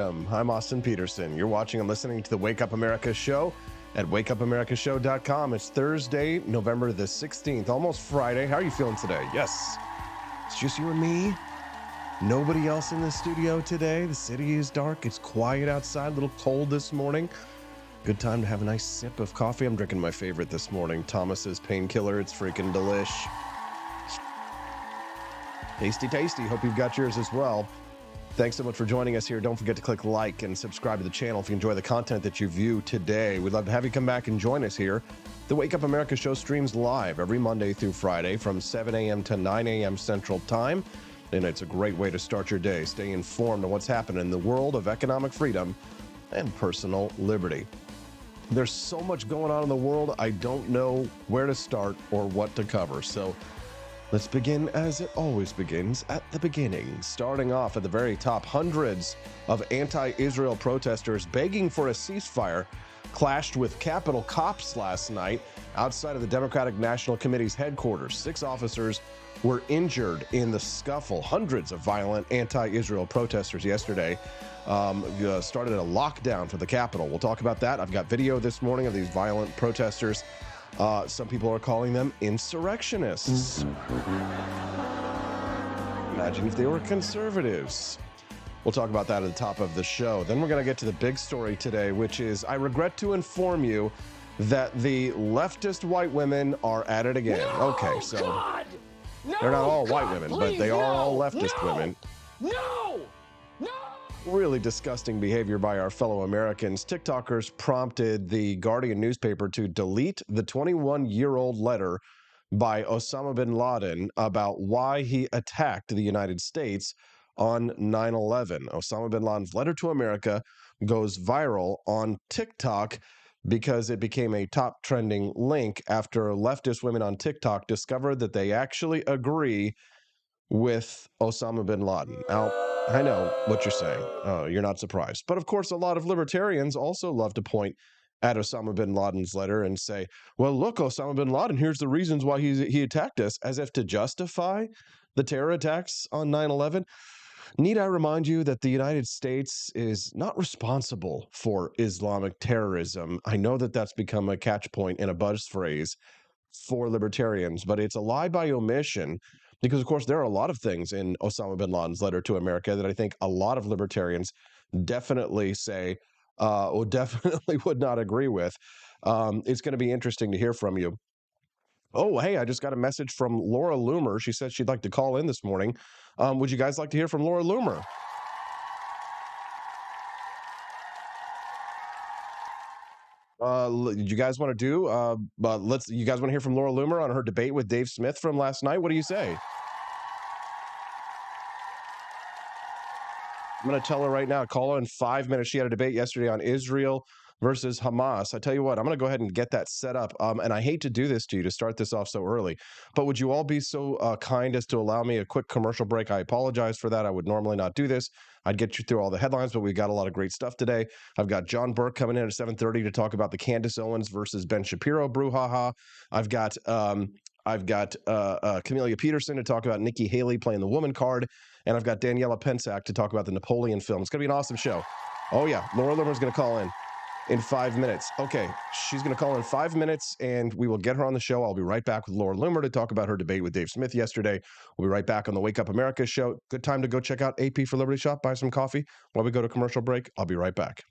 I'm Austin Peterson. You're watching and listening to the Wake Up America show at wakeupAmericaShow.com. It's Thursday, November the 16th, almost Friday. How are you feeling today? Yes, it's just you and me. Nobody else in the studio today. The city is dark. It's quiet outside, a little cold this morning. Good time to have a nice sip of coffee. I'm drinking my favorite this morning, Thomas's Painkiller. It's freaking delish. Tasty, tasty. Hope you've got yours as well. Thanks so much for joining us here. Don't forget to click like and subscribe to the channel if you enjoy the content that you view today. We'd love to have you come back and join us here. The Wake Up America show streams live every Monday through Friday from 7 a.m. to 9 a.m. Central Time. And it's a great way to start your day. Stay informed on what's happening in the world of economic freedom and personal liberty. There's so much going on in the world, I don't know where to start or what to cover. So let's begin as it always begins, at the beginning. Starting off at the very top, hundreds of anti-Israel protesters begging for a ceasefire clashed with Capitol cops last night outside of the Democratic National Committee's headquarters. 6 officers were injured in the scuffle. Hundreds of violent anti-Israel protesters yesterday started a lockdown for the Capitol. We'll talk about that. I've got video this morning of these violent protesters. Some people are calling them insurrectionists. Imagine if they were conservatives. We'll talk about that at the top of the show. Then we're going to get to the big story today, which is, I regret to inform you that the leftist white women are at it again. No, okay, so God! No, they're not all white women, please, but they are all leftist women. No! Really disgusting behavior by our fellow Americans. TikTokers prompted the Guardian newspaper to delete the 21-year-old letter by Osama Bin Laden about why he attacked the United States on 9/11. Osama Bin Laden's letter to America goes viral on TikTok because it became a top trending link after leftist women on TikTok discovered that they actually agree with Osama Bin Laden. Now, I know what you're saying. You're not surprised. But of course, a lot of libertarians also love to point at Osama Bin Laden's letter and say, well, look, Osama Bin Laden, here's the reasons why he attacked us, as if to justify the terror attacks on 9/11. Need I remind you that the United States is not responsible for Islamic terrorism? I know that that's become a catch point and a buzz phrase for libertarians, but it's a lie by omission because, of course, there are a lot of things in Osama bin Laden's letter to America that I think a lot of libertarians definitely say or definitely would not agree with. It's going to be interesting to hear from you. Oh, hey, I just got a message from Laura Loomer. She said she'd like to call in this morning. Would you guys like to hear from Laura Loomer? You guys want to do? You guys want to hear from Laura Loomer on her debate with Dave Smith from last night? What do you say? I'm going to tell her right now. Call her in 5 minutes. She had a debate yesterday on Israel versus Hamas. I tell you what, I'm going to go ahead and get that set up. And I hate to do this to you, to start this off so early, but would you all be so kind as to allow me a quick commercial break? I apologize for that. I would normally not do this. I'd get you through all the headlines, but we've got a lot of great stuff today. I've got John Burk coming in at 7:30 to talk about the Candace Owens versus Ben Shapiro brouhaha. I've got Camilia Peterson to talk about Nikki Haley playing the woman card. And I've got Daniela Pensac to talk about the Napoleon film. It's going to be an awesome show. Oh, yeah. Laura Loomer is going to call in 5 minutes. Okay. She's going to call in 5 minutes, and we will get her on the show. I'll be right back with Laura Loomer to talk about her debate with Dave Smith yesterday. We'll be right back on the Wake Up America show. Good time to go check out AP for Liberty Shop, buy some coffee while we go to commercial break. I'll be right back.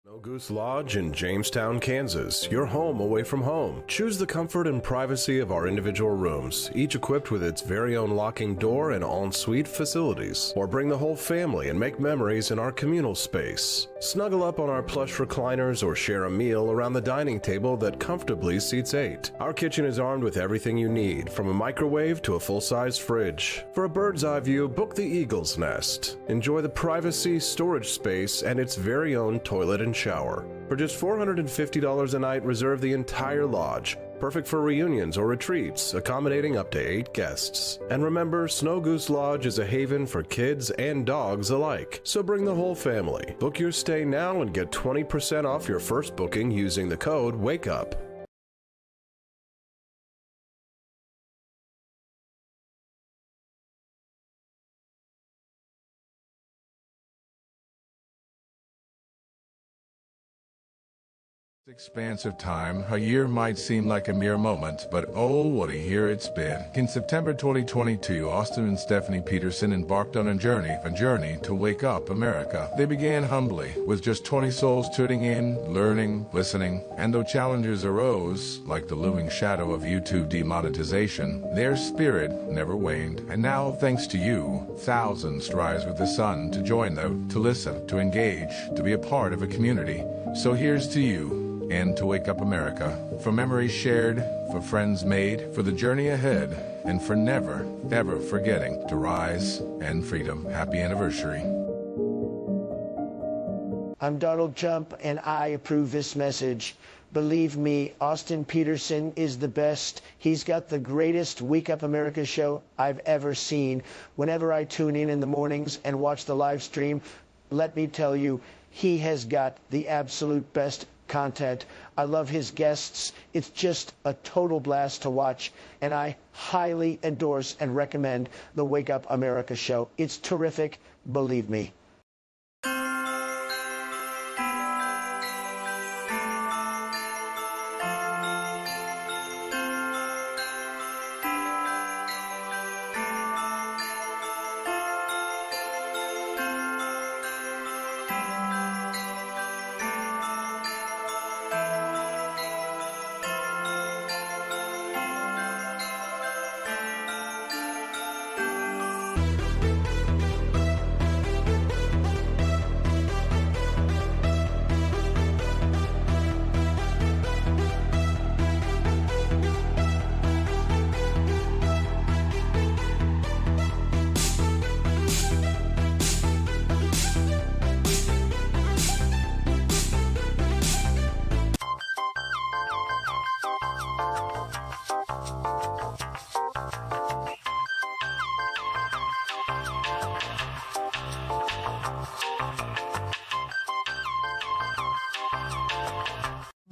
Snow Goose Lodge in Jamestown, Kansas, your home away from home. Choose the comfort and privacy of our individual rooms, each equipped with its very own locking door and en-suite facilities. Or bring the whole family and make memories in our communal space. Snuggle up on our plush recliners or share a meal around the dining table that comfortably seats 8. Our kitchen is armed with everything you need, from a microwave to a full-size fridge. For a bird's eye view, book the Eagle's Nest. Enjoy the privacy, storage space, and its very own toilet and shower. For just $450 a night, reserve the entire lodge. Perfect for reunions or retreats, accommodating up to 8 guests. And remember, Snow Goose Lodge is a haven for kids and dogs alike. So bring the whole family. Book your stay now and get 20% off your first booking using the code WAKEUP. Expanse of time, a year might seem like a mere moment, but oh, what a year it's been. In September 2022, Austin and Stephanie Peterson embarked on a journey to wake up America. They began humbly, with just 20 souls tuning in, learning, listening, and though challenges arose, like the looming shadow of YouTube demonetization, their spirit never waned. And now, thanks to you, thousands rise with the sun to join them, to listen, to engage, to be a part of a community. So here's to you, and to wake up America, for memories shared, for friends made, for the journey ahead, and for never, ever forgetting to rise and freedom. Happy anniversary. I'm Donald Trump, and I approve this message. Believe me, Austin Peterson is the best. He's got the greatest Wake Up America show I've ever seen. Whenever I tune in the mornings and watch the live stream, let me tell you, he has got the absolute best content. I love his guests. It's just a total blast to watch, and I highly endorse and recommend the Wake Up America show. It's terrific, believe me.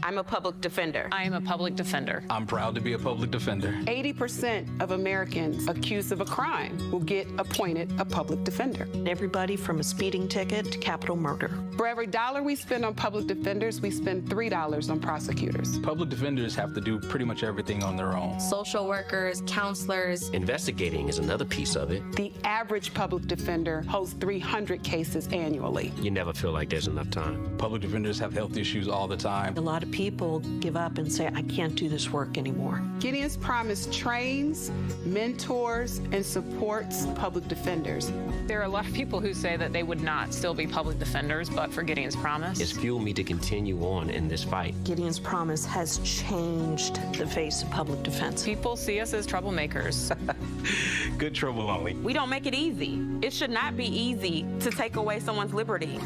I'm a public defender. I am a public defender. I'm proud to be a public defender. 80% of Americans accused of a crime will get appointed a public defender. Everybody from a speeding ticket to capital murder. For every dollar we spend on public defenders, we spend $3 on prosecutors. Public defenders have to do pretty much everything on their own. Social workers, counselors. Investigating is another piece of it. The average public defender holds 300 cases annually. You never feel like there's enough time. Public defenders have health issues all the time. A lot of people give up and say, I can't do this work anymore. Gideon's Promise trains, mentors, and supports public defenders. There are a lot of people who say that they would not still be public defenders, but for Gideon's Promise. It's fueled me to continue on in this fight. Gideon's Promise has changed the face of public defense. People see us as troublemakers. Good trouble only. We don't make it easy. It should not be easy to take away someone's liberty.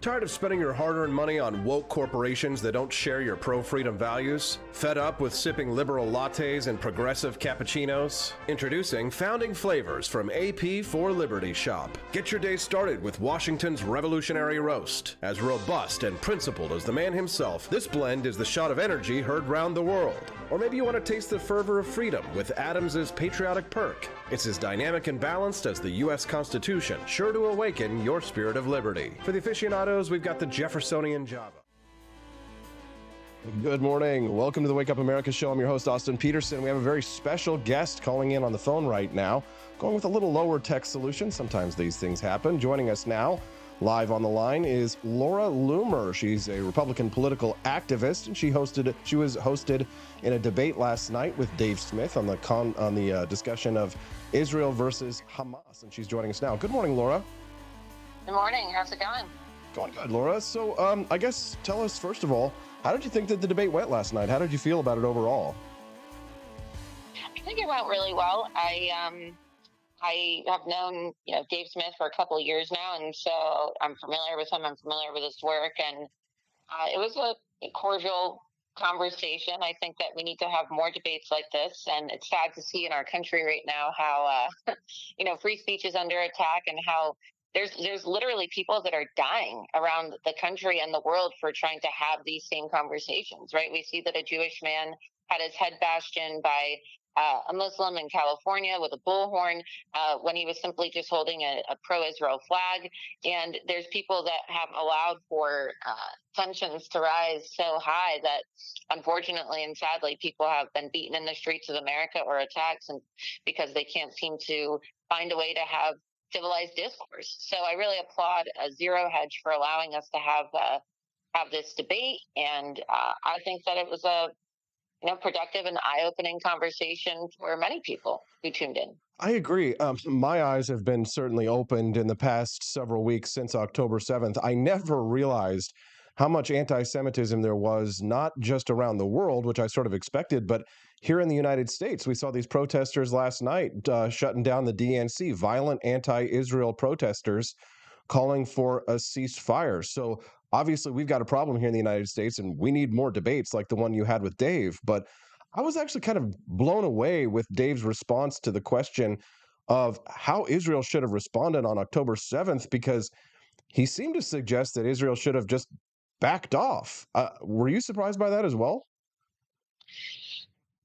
Tired of spending your hard-earned money on woke corporations that don't share your pro-freedom values? Fed up with sipping liberal lattes and progressive cappuccinos? Introducing Founding Flavors from AP for Liberty Shop. Get your day started with Washington's Revolutionary Roast. As robust and principled as the man himself, this blend is the shot of energy heard round the world. Or maybe you want to taste the fervor of freedom with Adams's Patriotic Perk. It's as dynamic and balanced as the U.S. Constitution, sure to awaken your spirit of liberty. For the aficionados, we've got the Jeffersonian Java. Good morning. Welcome to the Wake Up America show. I'm your host, Austin Peterson. We have a very special guest calling in on the phone right now, going with a little lower tech solution. Sometimes these things happen. Joining us now, live on the line, is Laura Loomer. She's a Republican political activist, and she was hosted in a debate last night with Dave Smith on the discussion of Israel versus Hamas, and she's joining us now. Good morning, Laura. Good morning. How's it going? Going good, Laura. So, I guess tell us first of all, how did you think that the debate went last night? How did you feel about it overall? I think it went really well. I have known, Dave Smith for a couple of years now, and so I'm familiar with him. I'm familiar with his work, and it was a cordial conversation. I think that we need to have more debates like this, and it's sad to see in our country right now how, free speech is under attack and how there's literally people that are dying around the country and the world for trying to have these same conversations, right? We see that a Jewish man had his head bashed in by a Muslim in California with a bullhorn when he was simply just holding a pro-Israel flag. And there's people that have allowed for tensions to rise so high that unfortunately and sadly people have been beaten in the streets of America or attacked and because they can't seem to find a way to have civilized discourse. So I really applaud Zero Hedge for allowing us to have this debate, and I think that it was a productive and eye-opening conversation for many people who tuned in. I agree. My eyes have been certainly opened in the past several weeks since October 7th. I never realized how much anti-Semitism there was, not just around the world, which I sort of expected, but here in the United States. We saw these protesters last night shutting down the DNC, violent anti-Israel protesters calling for a ceasefire. So obviously we've got a problem here in the United States and we need more debates like the one you had with Dave. But I was actually kind of blown away with Dave's response to the question of how Israel should have responded on October 7th, because he seemed to suggest that Israel should have just backed off. Were you surprised by that as well?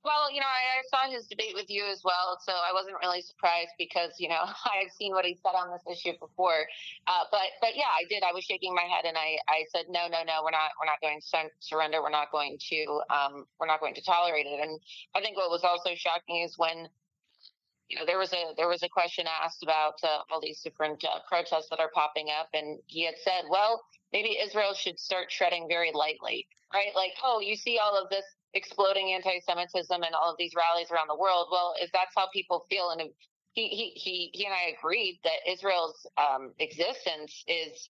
Well, I saw his debate with you as well, so I wasn't really surprised because, I've seen what he said on this issue before. But yeah, I did. I was shaking my head and I said, no, we're not going to surrender. We're not going to tolerate it. And I think what was also shocking is when there was a question asked about all these different protests that are popping up, and he had said, well, maybe Israel should start treading very lightly, right? Like, oh, you see all of this exploding anti-Semitism and all of these rallies around the world. Well, if that's how people feel, and he and I agreed that Israel's existence is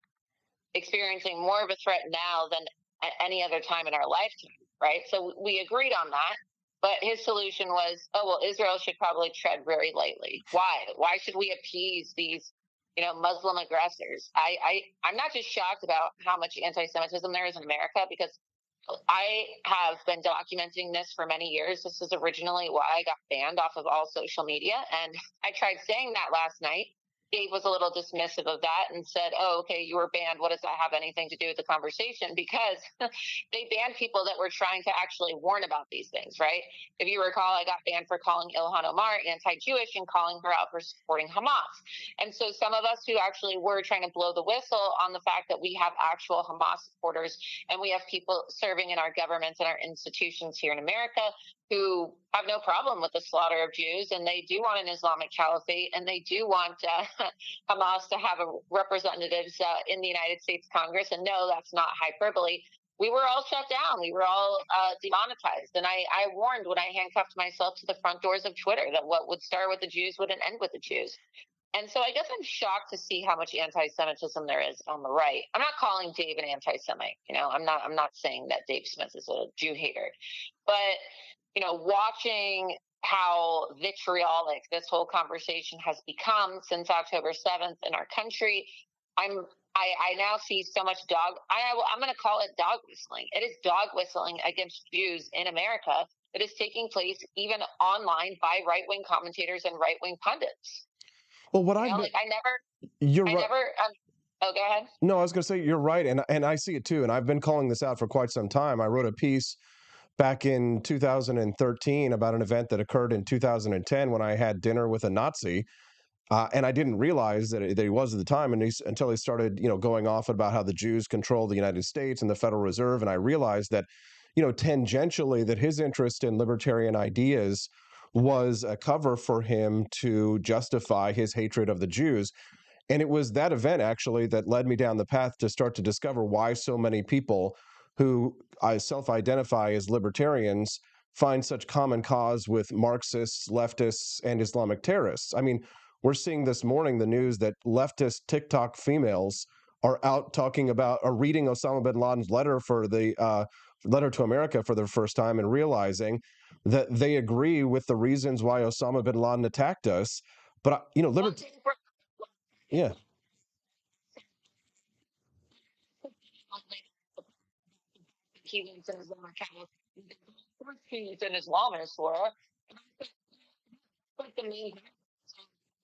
experiencing more of a threat now than at any other time in our lifetime, right? So we agreed on that. But his solution was, oh, well, Israel should probably tread very lightly. Why? Why should we appease these, Muslim aggressors? I'm not just shocked about how much anti-Semitism there is in America, because I have been documenting this for many years. This is originally why I got banned off of all social media. And I tried saying that last night. Dave was a little dismissive of that and said, oh, okay, you were banned. What does that have anything to do with the conversation? Because they banned people that were trying to actually warn about these things, right? If you recall, I got banned for calling Ilhan Omar anti-Jewish and calling her out for supporting Hamas. And so some of us who actually were trying to blow the whistle on the fact that we have actual Hamas supporters and we have people serving in our governments and our institutions here in America who have no problem with the slaughter of Jews, and they do want an Islamic caliphate, and they do want Hamas to have representatives in the United States Congress. And no, that's not hyperbole. We were all shut down. We were all demonetized. And I warned when I handcuffed myself to the front doors of Twitter that what would start with the Jews wouldn't end with the Jews. And so I guess I'm shocked to see how much anti-Semitism there is on the right. I'm not calling Dave an anti-Semite. I'm not saying that Dave Smith is a Jew hater, but watching how vitriolic this whole conversation has become since October 7th in our country, I now see so much I'm going to call it dog whistling. It is dog whistling against Jews in America that is taking place even online by right-wing commentators and right-wing pundits. Well, you're right. Oh, go ahead. No, I was going to say you're right, and I see it too, and I've been calling this out for quite some time. I wrote a piece back in 2013 about an event that occurred in 2010 when I had dinner with a Nazi, and I didn't realize that he was at the time, until he started, going off about how the Jews control the United States and the Federal Reserve, and I realized that, tangentially, that his interest in libertarian ideas was a cover for him to justify his hatred of the Jews. And it was that event actually that led me down the path to start to discover why so many people who I self-identify as libertarians find such common cause with Marxists, leftists, and Islamic terrorists. I mean, we're seeing this morning the news that leftist TikTok females are out talking about, or reading Osama bin Laden's letter letter to America for the first time, and realizing that they agree with the reasons why Osama bin Laden attacked us. But yeah. He needs an Islamic caliphate. Of course, he needs an Islamist, Laura. But of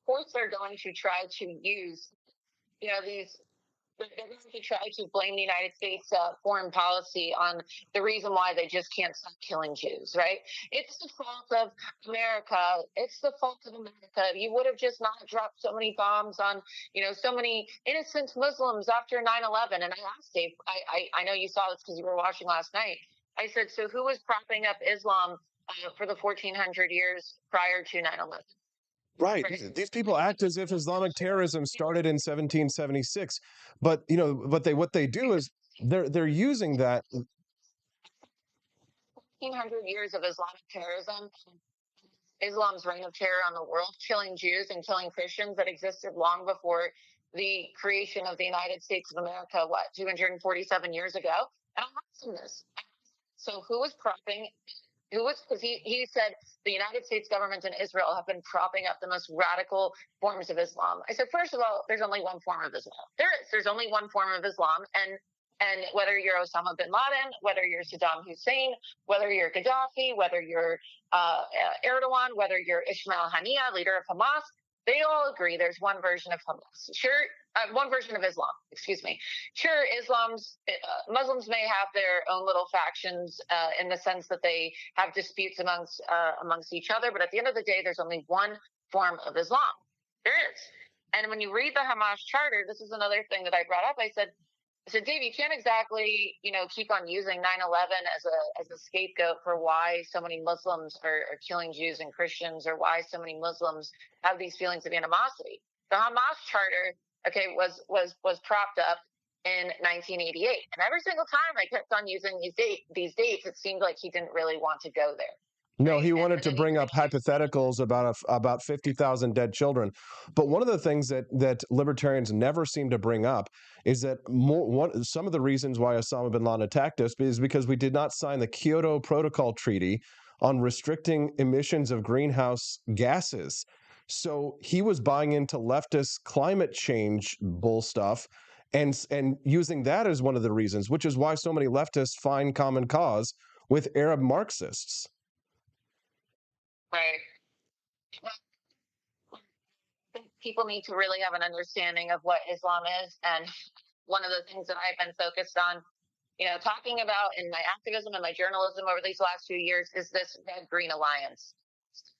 course, they're going to try to use they're going to try to blame the United States foreign policy on the reason why they just can't stop killing Jews, right? It's the fault of America. It's the fault of America. You would have just not dropped so many bombs on, so many innocent Muslims after 9/11. And I asked Dave, I know you saw this because you were watching last night. I said, so who was propping up Islam for the 1400 years prior to 9/11? Right. These people act as if Islamic terrorism started in 1776, but what they do is they're using that. 1,500 years of Islamic terrorism, Islam's reign of terror on the world, killing Jews and killing Christians that existed long before the creation of the United States of America, 247 years ago? And I'm asking this. So because he said the United States government and Israel have been propping up the most radical forms of Islam. I said, first of all, there's only one form of Islam. There's only one form of Islam. And whether you're Osama bin Laden, whether you're Saddam Hussein, whether you're Gaddafi, whether you're Erdogan, whether you're Ismail Haniyeh, leader of Hamas, they all agree there's one version of Hamas. One version of Islam, excuse me. Sure, Muslims may have their own little factions in the sense that they have disputes amongst each other, but at the end of the day, there's only one form of Islam. There is. And when you read the Hamas charter, this is another thing that I brought up. I said, Dave, you can't exactly, keep on using 9/11 as a scapegoat for why so many Muslims are killing Jews and Christians, or why so many Muslims have these feelings of animosity. The Hamas charter, was propped up in 1988, and every single time I kept on using these dates, it seemed like he didn't really want to go there. No, he wanted to bring up hypotheticals about 50,000 dead children. But one of the things that libertarians never seem to bring up is that some of the reasons why Osama bin Laden attacked us is because we did not sign the Kyoto Protocol Treaty on restricting emissions of greenhouse gases. So he was buying into leftist climate change bull stuff and using that as one of the reasons, which is why so many leftists find common cause with Arab Marxists. Right. Well, I think people need to really have an understanding of what Islam is. And one of the things that I've been focused on, talking about in my activism and my journalism over these last few years is this red-green alliance.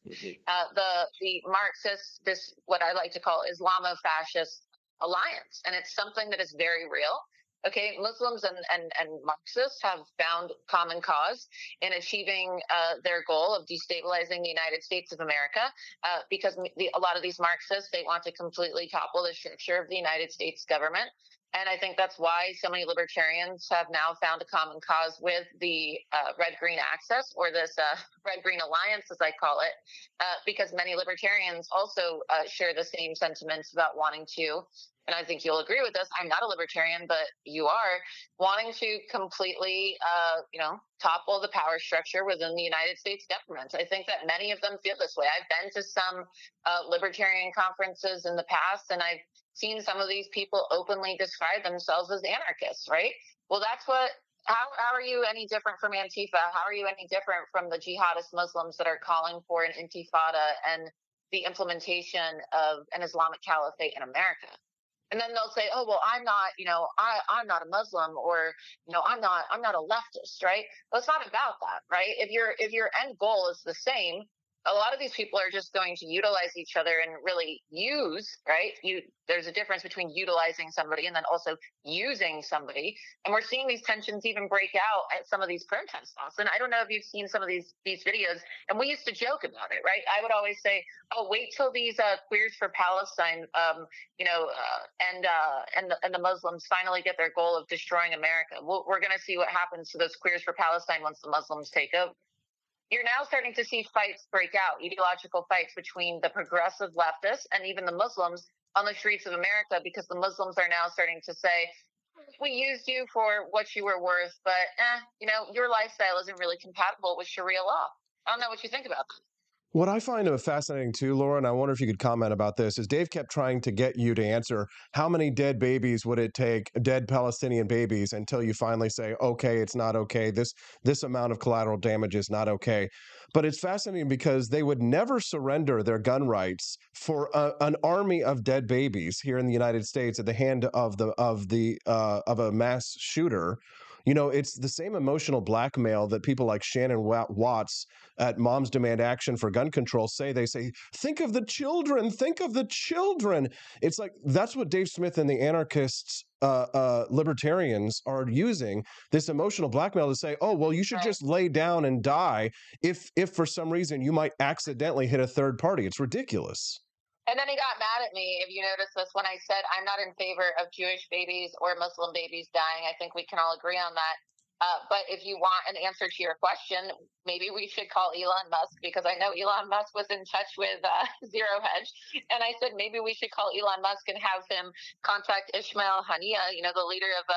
The Marxist, this what I like to call Islamo-fascist alliance. And it's something that is very real. Okay, Muslims and Marxists have found common cause in achieving their goal of destabilizing the United States of America, because a lot of these Marxists, they want to completely topple the structure of the United States government. And I think that's why so many libertarians have now found a common cause with the red-green axis, or this red-green alliance, as I call it, because many libertarians also share the same sentiments about wanting to, and I think you'll agree with this, I'm not a libertarian, but you are, wanting to completely, topple the power structure within the United States government. I think that many of them feel this way. I've been to some libertarian conferences in the past, and I've seen some of these people openly describe themselves as anarchists, right? Well, how are you any different from Antifa? How are you any different from the jihadist Muslims that are calling for an intifada and the implementation of an Islamic caliphate in America? And then they'll say, oh, well, I'm not, I'm not a Muslim, or, I'm not a leftist, right? Well, it's not about that, right? If your end goal is the same, a lot of these people are just going to utilize each other and really use, right? There's a difference between utilizing somebody and then also using somebody. And we're seeing these tensions even break out at some of these protests, Austin. I don't know if you've seen some of these videos, and we used to joke about it, right? I would always say, oh, wait till these queers for Palestine, and the Muslims finally get their goal of destroying America. We're going to see what happens to those queers for Palestine once the Muslims take over. You're now starting to see fights break out, ideological fights between the progressive leftists and even the Muslims on the streets of America, because the Muslims are now starting to say, we used you for what you were worth, but your lifestyle isn't really compatible with Sharia law. I don't know what you think about that. What I find fascinating too, Laura, and I wonder if you could comment about this, is Dave kept trying to get you to answer how many dead babies would it take, dead Palestinian babies, until you finally say, okay, it's not okay. This amount of collateral damage is not okay. But it's fascinating because they would never surrender their gun rights for an army of dead babies here in the United States at the hand of a mass shooter. You know, it's the same emotional blackmail that people like Shannon Watts at Moms Demand Action for Gun Control say. They say, think of the children, think of the children. It's like that's what Dave Smith and the anarchists, libertarians are using, this emotional blackmail to say, oh, well, you should just lay down and die if for some reason you might accidentally hit a third party. It's ridiculous. And then he got mad at me, if you notice this, when I said I'm not in favor of Jewish babies or Muslim babies dying. I think we can all agree on that. But if you want an answer to your question, maybe we should call Elon Musk, because I know Elon Musk was in touch with Zero Hedge. And I said, maybe we should call Elon Musk and have him contact Ismail Haniyeh, the leader of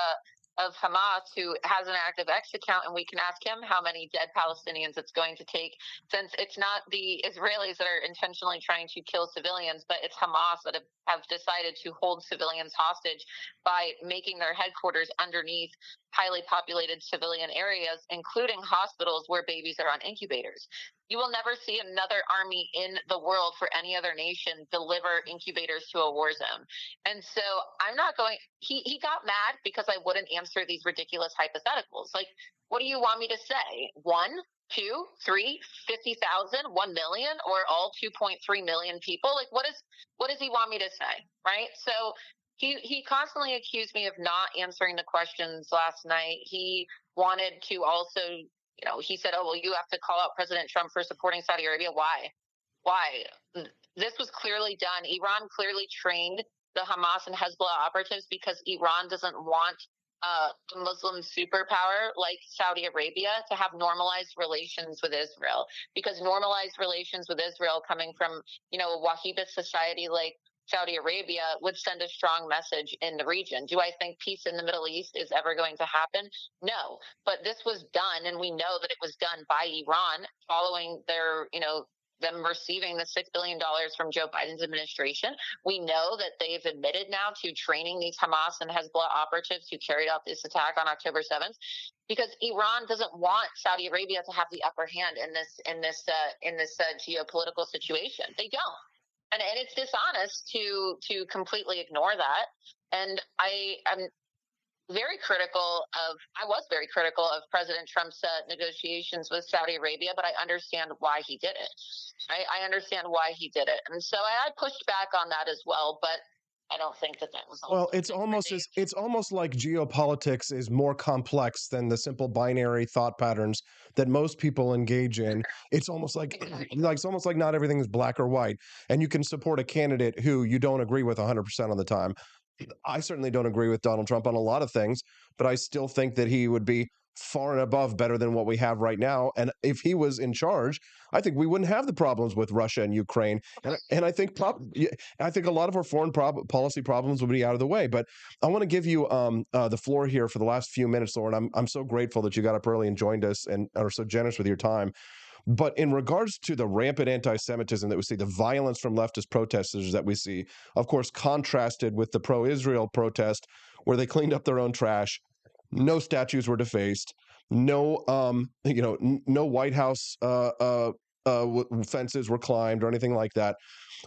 Hamas, who has an active X account, and we can ask him how many dead Palestinians it's going to take, since it's not the Israelis that are intentionally trying to kill civilians, but it's Hamas that have decided to hold civilians hostage by making their headquarters underneath highly populated civilian areas, including hospitals where babies are on incubators. You will never see another army in the world for any other nation deliver incubators to a war zone. And so I'm not going, he got mad because I wouldn't answer these ridiculous hypotheticals. Like, what do you want me to say? 1, 2, 3, 50,000, 1 million, or all 2.3 million people? Like, what does he want me to say? Right? So he constantly accused me of not answering the questions last night. He wanted to also, he said, oh, well, you have to call out President Trump for supporting Saudi Arabia. Why? This was clearly done. Iran clearly trained the Hamas and Hezbollah operatives because Iran doesn't want a Muslim superpower like Saudi Arabia to have normalized relations with Israel, because normalized relations with Israel coming from, a Wahhabist society like Saudi Arabia would send a strong message in the region. Do I think peace in the Middle East is ever going to happen? No, but this was done, and we know that it was done by Iran following their, them receiving the $6 billion from Joe Biden's administration. We know that they've admitted now to training these Hamas and Hezbollah operatives who carried out this attack on October 7th, because Iran doesn't want Saudi Arabia to have the upper hand in this geopolitical situation. They don't. And it's dishonest to completely ignore that. And I was very critical of President Trump's negotiations with Saudi Arabia, but I understand why he did it. I understand why he did it. And so I pushed back on that as well, but I don't think that was. Well, it's almost like geopolitics is more complex than the simple binary thought patterns that most people engage in. It's almost like not everything is black or white, and you can support a candidate who you don't agree with 100% of the time. I certainly don't agree with Donald Trump on a lot of things, but I still think that he would be far and above better than what we have right now. And if he was in charge, I think we wouldn't have the problems with Russia and Ukraine. And I think a lot of our foreign policy problems would be out of the way. But I want to give you the floor here for the last few minutes, Laura. And I'm so grateful that you got up early and joined us and are so generous with your time. But in regards to the rampant anti-Semitism that we see, the violence from leftist protesters that we see, of course, contrasted with the pro-Israel protest where they cleaned up their own trash, no statues were defaced, no White House fences were climbed or anything like that.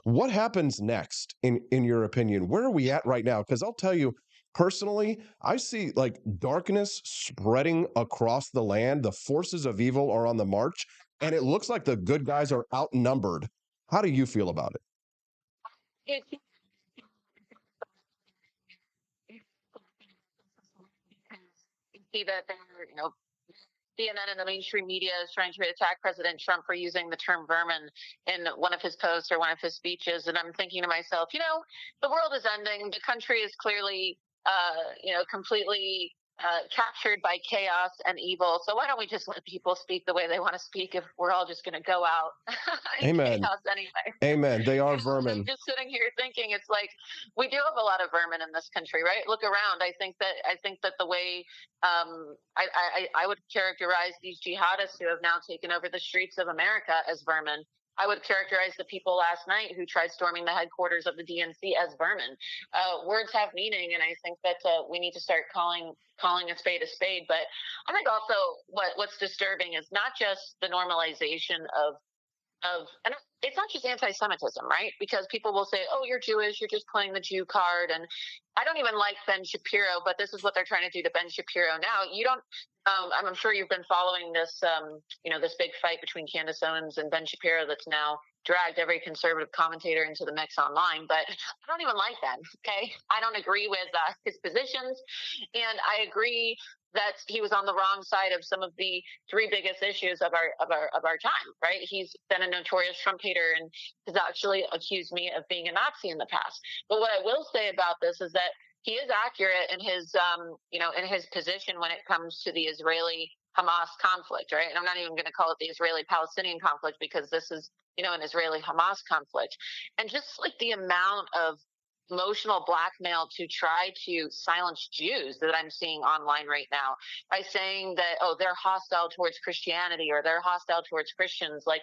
What happens next, in your opinion? Where are we at right now? Because I'll tell you, personally, I see like darkness spreading across the land. The forces of evil are on the march, and it looks like the good guys are outnumbered. How do you feel about it? See that they're, CNN and the mainstream media is trying to attack President Trump for using the term vermin in one of his posts or one of his speeches. And I'm thinking to myself, the world is ending. The country is clearly, completely captured by chaos and evil. So why don't we just let people speak the way they want to speak if we're all just going to go out in Amen. chaos anyway? Amen. They are vermin. I'm just sitting here thinking, it's like we do have a lot of vermin in this country, right? Look around. I think that the way I would characterize these jihadists who have now taken over the streets of America as vermin. I would characterize the people last night who tried storming the headquarters of the DNC as vermin. Words have meaning, and I think that we need to start calling a spade a spade. But I think also what's disturbing is not just the normalization of and it's not just anti-Semitism, right? Because people will say, "Oh, you're Jewish, you're just playing the Jew card." And I don't even like Ben Shapiro, but this is what they're trying to do to Ben Shapiro now. You don't. I'm sure you've been following this, this big fight between Candace Owens and Ben Shapiro that's now dragged every conservative commentator into the mix online. But I don't even like that. Okay, I don't agree with his positions, and I agree that he was on the wrong side of some of the three biggest issues of our time. Right? He's been a notorious Trump hater and has actually accused me of being a Nazi in the past. But what I will say about this is that he is accurate in his, in his position when it comes to the Israeli-Hamas conflict, right? And I'm not even going to call it the Israeli-Palestinian conflict because this is, an Israeli-Hamas conflict. And just like the amount of emotional blackmail to try to silence Jews that I'm seeing online right now by saying that, oh, they're hostile towards Christianity or they're hostile towards Christians. Like,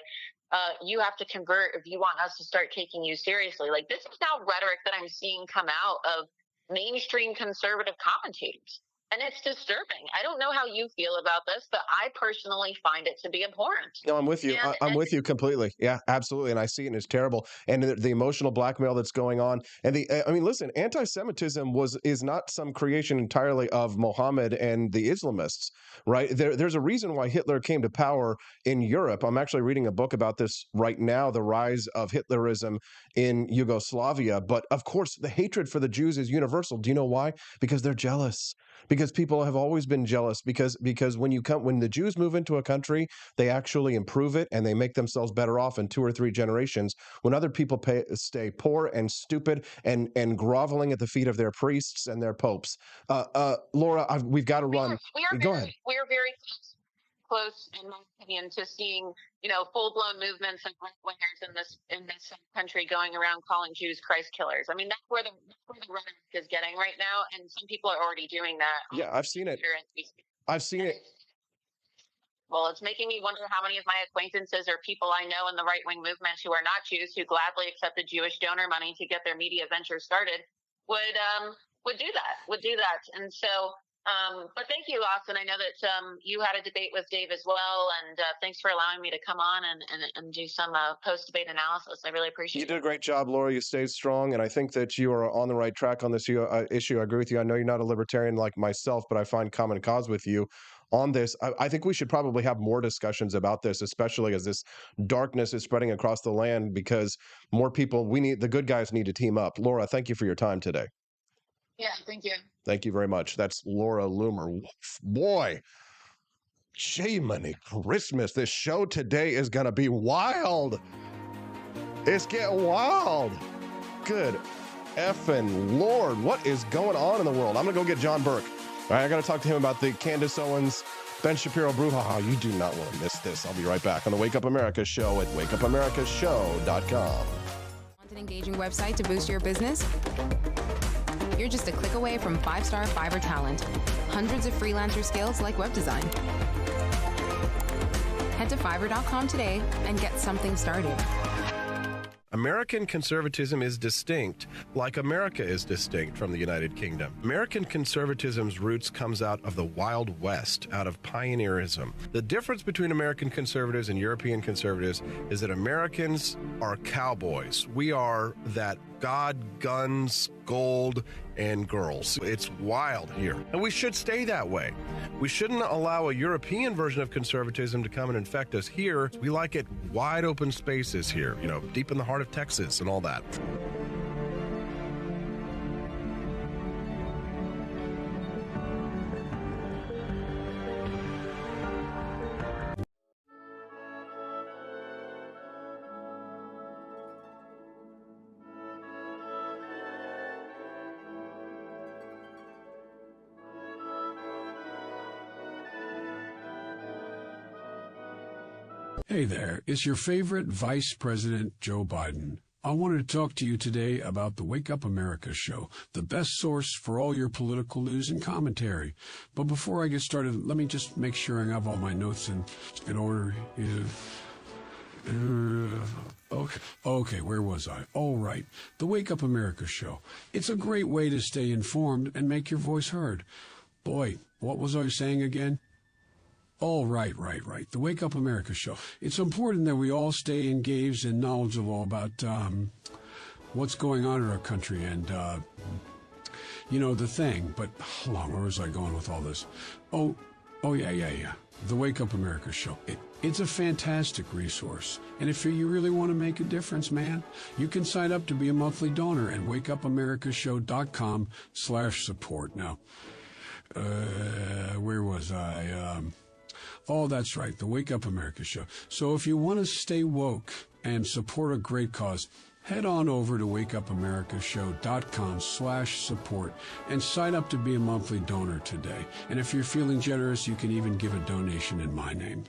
you have to convert if you want us to start taking you seriously. Like, this is now rhetoric that I'm seeing come out of mainstream conservative commentators. And it's disturbing. I don't know how you feel about this, but I personally find it to be abhorrent. No, I'm with you. I'm with you completely. Yeah, absolutely. And I see it, and it's terrible. And the emotional blackmail that's going on. And listen, anti-Semitism is not some creation entirely of Mohammed and the Islamists, right? There's a reason why Hitler came to power in Europe. I'm actually reading a book about this right now, the rise of Hitlerism in Yugoslavia. But of course, the hatred for the Jews is universal. Do you know why? Because they're jealous. Because people have always been jealous because when the Jews move into a country, they actually improve it and they make themselves better off in 2 or 3 generations. When other people stay poor and stupid and groveling at the feet of their priests and their popes. Laura, we've got to run. Go ahead. We're very close, in my opinion, to seeing full-blown movements of right-wingers in this country going around calling Jews Christ killers. I mean, that's where the rhetoric is getting right now, and some people are already doing that. Yeah, I've seen it. I've seen it. Well, it's making me wonder how many of my acquaintances or people I know in the right-wing movement who are not Jews, who gladly accepted Jewish donor money to get their media venture started, would do that. And so. But thank you, Austin. I know that you had a debate with Dave as well, and thanks for allowing me to come on and do some post-debate analysis. I really appreciate it. You did a great job, Laura. You stayed strong, and I think that you are on the right track on this issue. I agree with you. I know you're not a libertarian like myself, but I find common cause with you on this. I think we should probably have more discussions about this, especially as this darkness is spreading across the land, because more people, the good guys need to team up. Laura, thank you for your time today. Yeah, thank you. Thank you very much. That's Laura Loomer. Boy, Jiminy Christmas. This show today is going to be wild. It's getting wild. Good effing Lord. What is going on in the world? I'm going to go get John Burk. All right, I got to talk to him about the Candace Owens, Ben Shapiro brouhaha. You do not want to miss this. I'll be right back on the Wake Up America Show at wakeupAmericaShow.com. Want an engaging website to boost your business? You're just a click away from 5-star Fiverr talent. Hundreds of freelancer skills like web design. Head to Fiverr.com today and get something started. American conservatism is distinct, like America is distinct from the United Kingdom. American conservatism's roots comes out of the Wild West, out of pioneerism. The difference between American conservatives and European conservatives is that Americans are cowboys. We are that God, guns, gold, and girls. It's wild here, and we should stay that way. We shouldn't allow a European version of conservatism to come and infect us here. We like it wide open spaces here, deep in the heart of Texas and all that. Hey there, it's your favorite Vice President Joe Biden. I wanted to talk to you today about the Wake Up America show, the best source for all your political news and commentary. But before I get started, let me just make sure I have all my notes in order. Okay, where was I? Oh, right. The Wake Up America show. It's a great way to stay informed and make your voice heard. Boy, what was I saying again? Oh, right. The Wake Up America show. It's important that we all stay engaged and knowledgeable about what's going on in our country and, the thing. But hold on, where was I going with all this? Oh, yeah. The Wake Up America show. It's a fantastic resource. And if you really want to make a difference, man, you can sign up to be a monthly donor at wakeupAmericaShow.com/support. Now, where was I? Oh, that's right, the Wake Up America show. So if you want to stay woke and support a great cause, head on over to wakeupAmericaShow.com/support and sign up to be a monthly donor today. And if you're feeling generous, you can even give a donation in my name.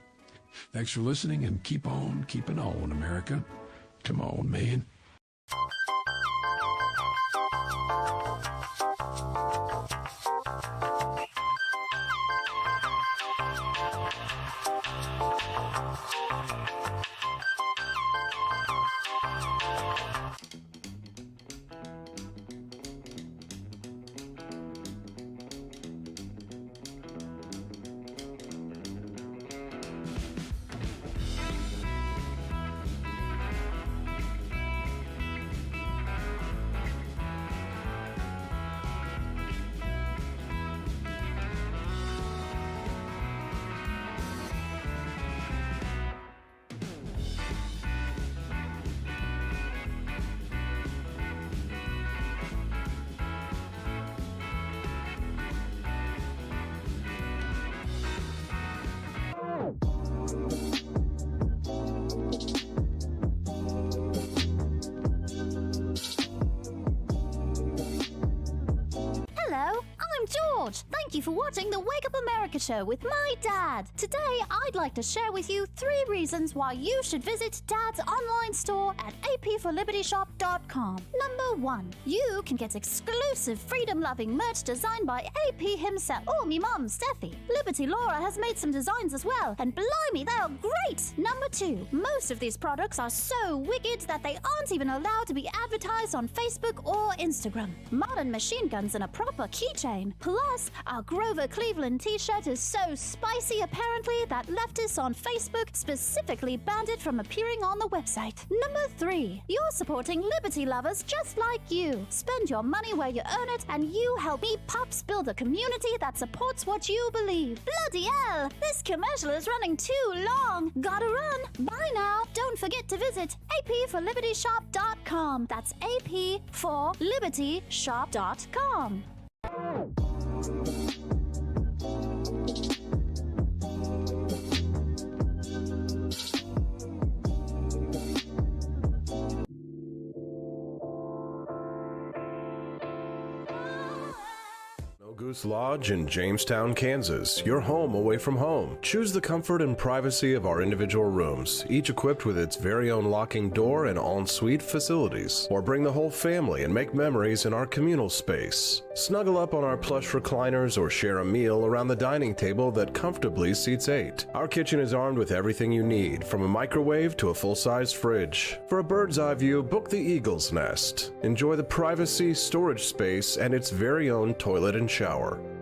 Thanks for listening, and keep on keeping on, America. Come on, man. Thank you for watching the Wake Up America show with my dad. Today, I'd like to share with you 3 reasons why you should visit Dad's online store at apforlibertyshop.com. Number 1, you can get exclusive freedom-loving merch designed by AP himself or me mum, Steffi. Liberty Laura has made some designs as well, and blimey, they are great! Number 2, most of these products are so wicked that they aren't even allowed to be advertised on Facebook or Instagram. Modern machine guns and a proper keychain. Plus, our Grover Cleveland t-shirt is so spicy apparently that leftists on Facebook specifically banned it from appearing on the website. Number 3, you're supporting liberty lovers just like you. Spend your money where you earn it, and you help me pups build a community that supports what you believe. Bloody hell, this commercial is running too long. Gotta run. Bye now. Don't forget to visit apforlibertyshop.com. That's apforlibertyshop.com. Goose Lodge in Jamestown, Kansas, your home away from home. Choose the comfort and privacy of our individual rooms, each equipped with its very own locking door and en-suite facilities. Or bring the whole family and make memories in our communal space. Snuggle up on our plush recliners or share a meal around the dining table that comfortably seats 8. Our kitchen is armed with everything you need, from a microwave to a full-size fridge. For a bird's eye view, book the Eagle's Nest. Enjoy the privacy, storage space, and its very own toilet and shower.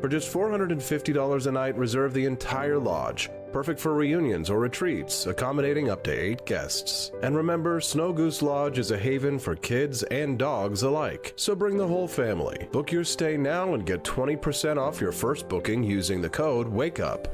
For just $450 a night, reserve the entire lodge. Perfect for reunions or retreats, accommodating up to 8 guests. And remember, Snow Goose Lodge is a haven for kids and dogs alike. So bring the whole family. Book your stay now and get 20% off your first booking using the code WAKEUP.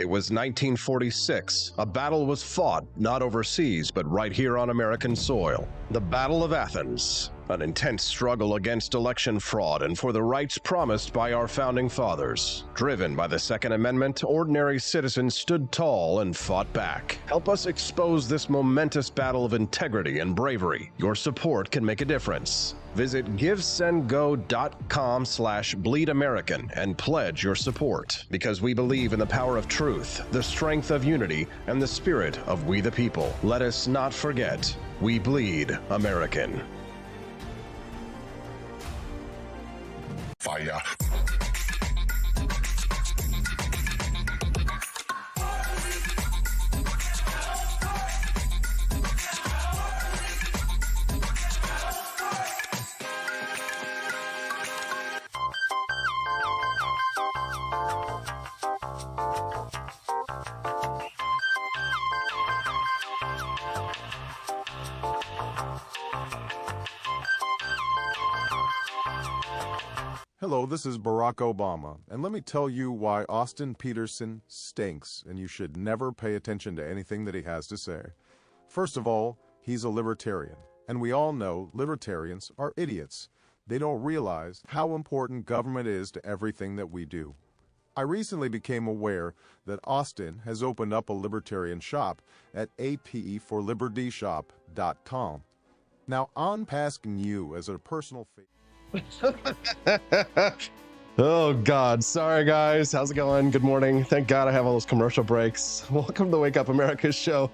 It was 1946. A battle was fought, not overseas, but right here on American soil. The Battle of Athens, an intense struggle against election fraud and for the rights promised by our founding fathers. Driven by the Second Amendment, ordinary citizens stood tall and fought back. Help us expose this momentous battle of integrity and bravery. Your support can make a difference. Visit givesendgo.com/bleedamerican and pledge your support, because we believe in the power of truth, the strength of unity, and the spirit of we the people. Let us not forget, we bleed American. Fire. Hello, this is Barack Obama, and let me tell you why Austin Peterson stinks, and you should never pay attention to anything that he has to say. First of all, he's a libertarian, and we all know libertarians are idiots. They don't realize how important government is to everything that we do. I recently became aware that Austin has opened up a libertarian shop at apeforlibertyshop.com. Now, I'm asking you as a personal favor. Oh God, sorry guys, how's it going? Good morning. Thank God I have all those commercial breaks. Welcome to the Wake Up America show.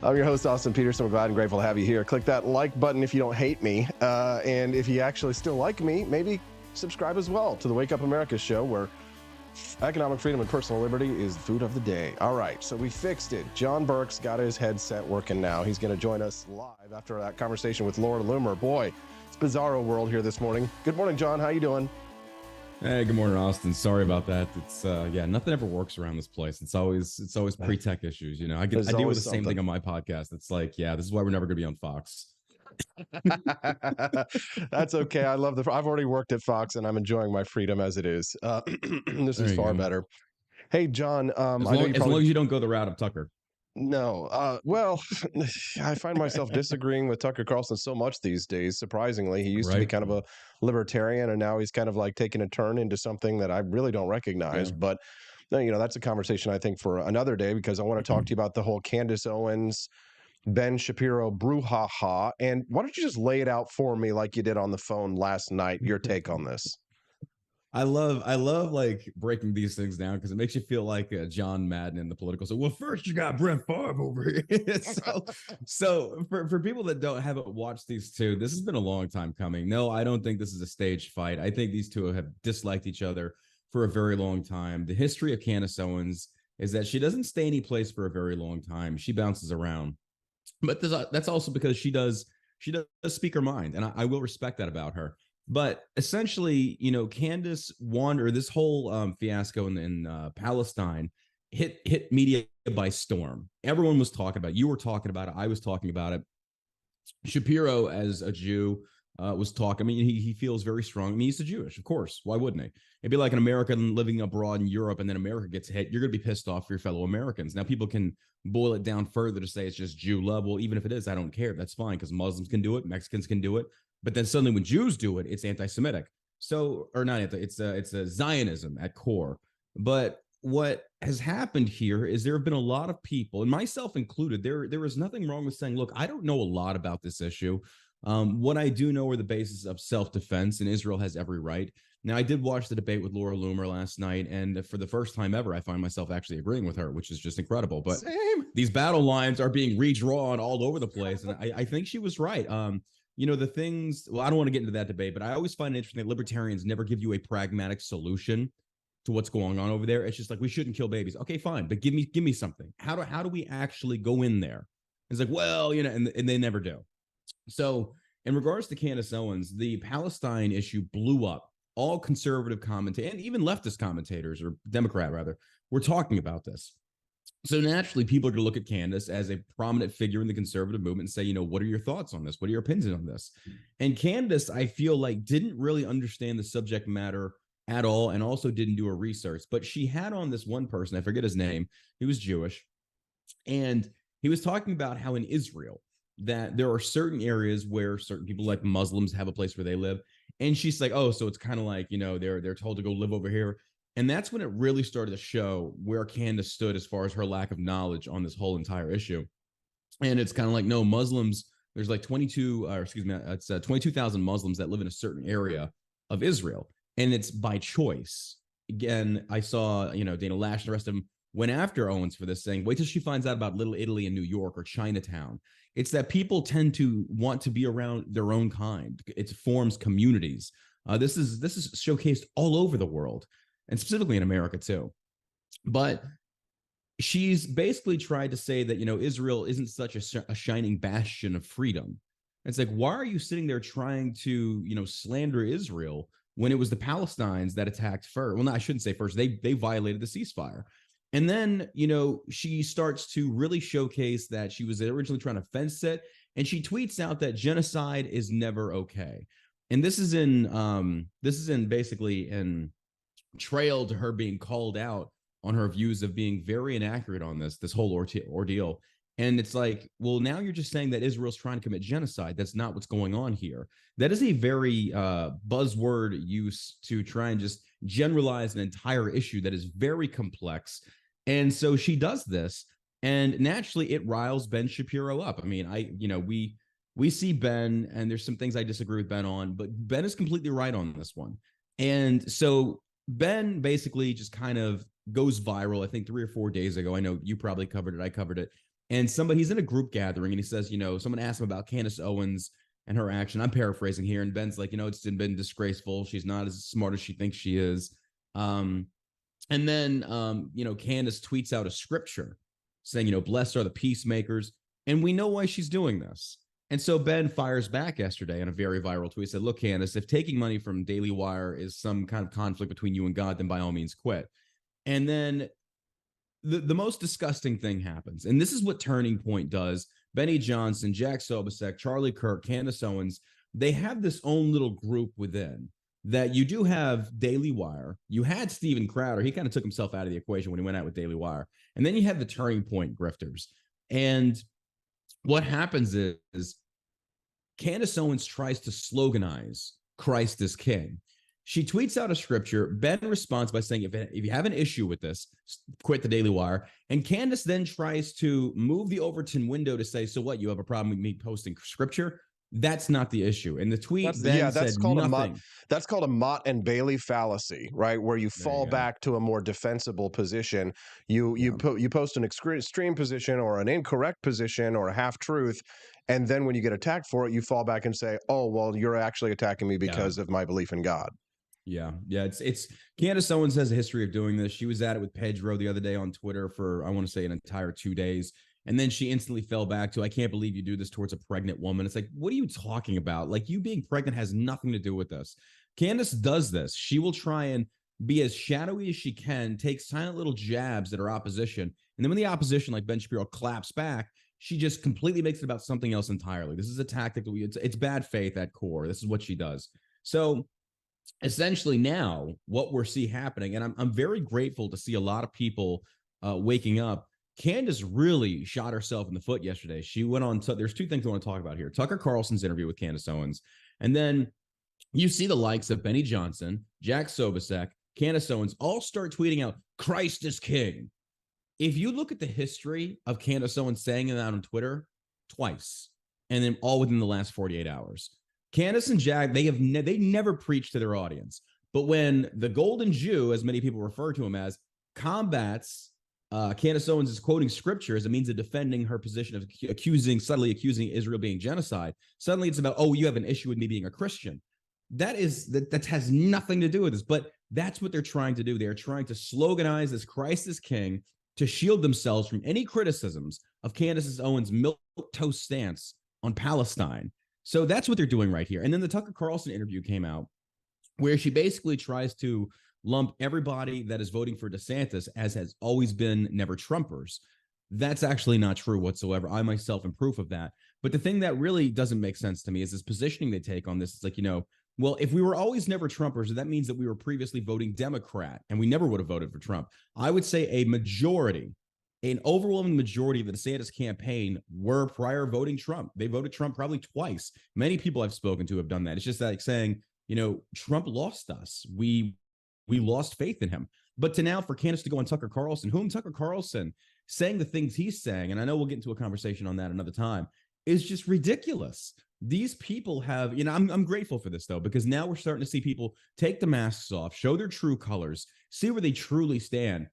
I'm your host, Austin Peterson. We're glad and grateful to have you here. Click that like button if you don't hate me, and if you actually still like me, maybe subscribe as well to the Wake Up America show, where economic freedom and personal liberty is the food of the day. All right, so we fixed it. John Burk's got his headset working now. He's going to join us live after that conversation with Laura Loomer. Boy, it's bizarro world here this morning. Good morning, John. How you doing? Hey, good morning, Austin. Sorry about that. It's yeah, nothing ever works around this place. It's always pre-tech issues. You know, I deal with the same thing on my podcast. It's like, yeah, this is why we're never going to be on Fox. That's okay. I've already worked at Fox and I'm enjoying my freedom as it is. This is far better. Hey, John. As long as you don't go the route of Tucker. No. Well, I find myself disagreeing with Tucker Carlson so much these days. Surprisingly, he used to be kind of a libertarian, and now he's kind of like taking a turn into something that I really don't recognize. But you know, that's a conversation I think for another day, because I want to talk to you about the whole Candace Owens, Ben Shapiro brouhaha. And why don't you just lay it out for me like you did on the phone last night? Your take on this. I love like breaking these things down, because it makes you feel like John Madden in the political. So, well, first you got Brett Favre over here. so for people that haven't watched these two, this has been a long time coming. No, I don't think this is a staged fight. I think these two have disliked each other for a very long time. The history of Candace Owens is that she doesn't stay any place for a very long time. She bounces around, but that's also because she does speak her mind, and I will respect that about her. But essentially, you know, Candace won, or this whole fiasco in Palestine hit media by storm. Everyone was talking about it. You were talking about it. I was talking about it. Shapiro, as a Jew, was talking. I mean, he feels very strong. I mean, he's a Jewish, of course. Why wouldn't he? It'd be like an American living abroad in Europe, and then America gets hit. You're going to be pissed off for your fellow Americans. Now, people can boil it down further to say it's just Jew love. Well, even if it is, I don't care. That's fine, because Muslims can do it. Mexicans can do it. But then suddenly when Jews do it, it's anti-Semitic. So, or not, it's a Zionism at core. But what has happened here is there have been a lot of people, and myself included, there is nothing wrong with saying, look, I don't know a lot about this issue. What I do know are the basis of self-defense, and Israel has every right. Now, I did watch the debate with Laura Loomer last night, and for the first time ever, I find myself actually agreeing with her, which is just incredible. But these battle lines are being redrawn all over the place, and I think she was right. You know, the things, well, I don't want to get into that debate, but I always find it interesting that libertarians never give you a pragmatic solution to what's going on over there. It's just like, we shouldn't kill babies. Okay, fine. But give me something. How do we actually go in there? It's like, well, you know, and they never do. So in regards to Candace Owens, the Palestine issue blew up. All conservative commentators, and even leftist commentators, or Democrat rather, were talking about this. So naturally, people are going to look at Candace as a prominent figure in the conservative movement and say, you know, what are your thoughts on this? What are your opinions on this? And Candace, I feel like, didn't really understand the subject matter at all, and also didn't do her research. But she had on this one person, I forget his name, he was Jewish, and he was talking about how in Israel that there are certain areas where certain people like Muslims have a place where they live. And she's like, oh, so it's kind of like, they're told to go live over here. And that's when it really started to show where Candace stood as far as her lack of knowledge on this whole entire issue. And it's kind of like, no, Muslims, there's like 22,000 Muslims that live in a certain area of Israel. And it's by choice. Again, I saw, Dana Lash and the rest of them went after Owens for this, saying, wait till she finds out about Little Italy in New York or Chinatown. It's that people tend to want to be around their own kind. It forms communities. This is showcased all over the world, and specifically in America too. But she's basically tried to say that, Israel isn't such a shining bastion of freedom. It's like, why are you sitting there trying to, slander Israel when it was the Palestinians that attacked first? Well, no, I shouldn't say first. They violated the ceasefire. And then, she starts to really showcase that she was originally trying to fence it. And she tweets out that genocide is never okay. And this is basically in trail to her being called out on her views of being very inaccurate on this whole ordeal. And it's like, well, now you're just saying that Israel's trying to commit genocide. That's not what's going on here. That is a very buzzword use to try and just generalize an entire issue that is very complex. And so she does this, and naturally it riles Ben Shapiro up. I mean, we see Ben, and there's some things I disagree with Ben on, but Ben is completely right on this one. And so Ben basically just kind of goes viral, I think 3 or 4 days ago. I know you probably covered it. I covered it. And he's in a group gathering, and he says, someone asked him about Candace Owens and her action. I'm paraphrasing here. And Ben's like, it's been disgraceful. She's not as smart as she thinks she is. And then, Candace tweets out a scripture saying, blessed are the peacemakers. And we know why she's doing this. And so Ben fires back yesterday in a very viral tweet. He said, look, Candace, if taking money from Daily Wire is some kind of conflict between you and God, then by all means quit. And then the most disgusting thing happens. And this is what Turning Point does. Benny Johnson, Jack Sobasek, Charlie Kirk, Candace Owens, they have this own little group within that you do have Daily Wire. You had Steven Crowder. He kind of took himself out of the equation when he went out with Daily Wire. And then you have the Turning Point grifters. And what happens is Candace Owens tries to sloganize Christ is King. She tweets out a scripture. Ben responds by saying, if you have an issue with this, quit the Daily Wire. And Candace then tries to move the Overton window to say, so what, you have a problem with me posting scripture? That's not the issue. And the tweet said nothing. That's called a Mott and Bailey fallacy, right? Where you fall back to a more defensible position. You post an extreme position or an incorrect position or a half truth, and then when you get attacked for it, you fall back and say, "Oh, well, you're actually attacking me because of my belief in God." Yeah. It's Candace Owens has a history of doing this. She was at it with Pedro the other day on Twitter for, I want to say, an entire 2 days. And then she instantly fell back to, I can't believe you do this towards a pregnant woman. It's like, what are you talking about? Like, you being pregnant has nothing to do with this. Candace does this. She will try and be as shadowy as she can, take silent little jabs at her opposition. And then when the opposition, like Ben Shapiro, claps back, she just completely makes it about something else entirely. This is a tactic that it's bad faith at core. This is what she does. So essentially now what we're seeing happening, and I'm very grateful to see a lot of people waking up. Candace really shot herself in the foot yesterday. She went on, there's two things I want to talk about here. Tucker Carlson's interview with Candace Owens. And then you see the likes of Benny Johnson, Jack Sobasek, Candace Owens all start tweeting out, Christ is King. If you look at the history of Candace Owens saying that on Twitter twice, and then all within the last 48 hours, Candace and Jack, they never preach to their audience. But when the Golden Jew, as many people refer to him as, combats Candace Owens is quoting scripture as a means of defending her position of subtly accusing Israel being genocide. Suddenly it's about, oh, you have an issue with me being a Christian. That has nothing to do with this, but that's what they're trying to do. They're trying to sloganize this Christ is King to shield themselves from any criticisms of Candace Owens' milquetoast stance on Palestine. So that's what they're doing right here. And then the Tucker Carlson interview came out where she basically tries to lump everybody that is voting for DeSantis as has always been never Trumpers. That's actually not true whatsoever. I myself am proof of that. But the thing that really doesn't make sense to me is this positioning they take on this. It's like, Well, if we were always never Trumpers, that means that we were previously voting Democrat and we never would have voted for Trump. I would say an overwhelming majority of the DeSantis campaign were prior voting Trump. They voted Trump probably twice. Many people I've spoken to have done that. It's just like saying, Trump lost us. We lost faith in him. But to now for Candace to go on Tucker Carlson, Tucker Carlson saying the things he's saying, and I know we'll get into a conversation on that another time, is just ridiculous. These people have, I'm grateful for this though, because now we're starting to see people take the masks off, show their true colors, see where they truly stand.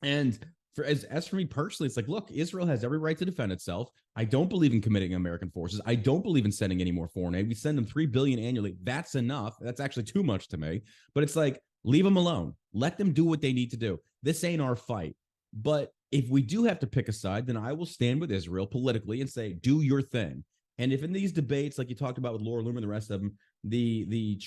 And as for me personally, it's like, look, Israel has every right to defend itself. I don't believe in committing American forces. I don't believe in sending any more foreign aid. We send them $3 billion annually. That's enough. That's actually too much to me. But it's like, leave them alone. Let them do what they need to do. This ain't our fight. But if we do have to pick a side, then I will stand with Israel politically and say, do your thing. And if in these debates, like you talked about with Laura Loomer and the rest of them, the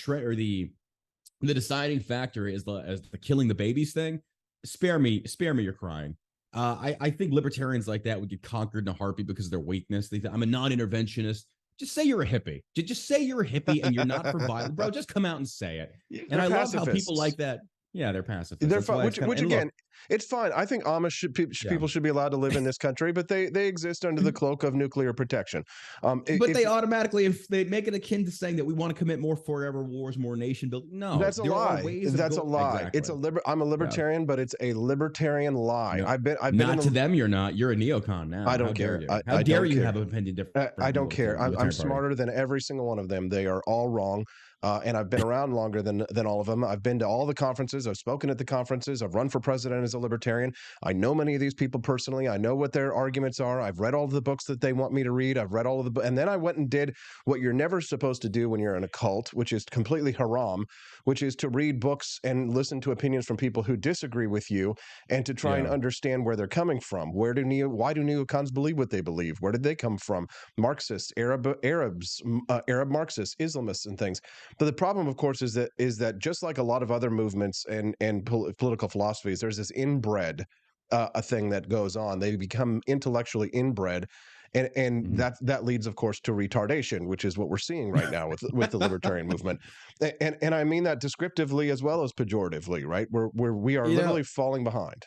deciding factor is the killing the babies thing, spare me your crying. I think libertarians like that would get conquered in a heartbeat because of their weakness. I'm a non-interventionist. Just say you're a hippie. Just say you're a hippie and you're not for violence, bro. Just come out and say it. And I love how people like that. Yeah, they're pacifists. They're fine. Which again, it's fine. I think Amish people should be allowed to live in this country, but they exist under the cloak of nuclear protection. But they automatically, if they make it akin to saying that we want to commit more forever wars, more nation building, no, that's a lie. That's a lie. Exactly. I'm a libertarian, but it's a libertarian lie. No. I've been not to them. You're not. You're a neocon now. I don't care. How dare you have an opinion different? I don't care. I'm smarter than every single one of them. They are all wrong. And I've been around longer than all of them. I've been to all the conferences. I've spoken at the conferences. I've run for president as a libertarian. I know many of these people personally. I know what their arguments are. I've read all of the books that they want me to read. I've read all of the and then I went and did what you're never supposed to do when you're in a cult, which is completely haram, which is to read books and listen to opinions from people who disagree with you and to try and understand where they're coming from. Why do neocons believe what they believe? Where did they come from? Marxists, Arabs, Arab Marxists, Islamists, and things. But the problem, of course, is that just like a lot of other movements and political philosophies, there's this inbred a thing that goes on. They become intellectually inbred, and that leads, of course, to retardation, which is what we're seeing right now with the libertarian movement. And I mean that descriptively as well as pejoratively, right? We are literally falling behind.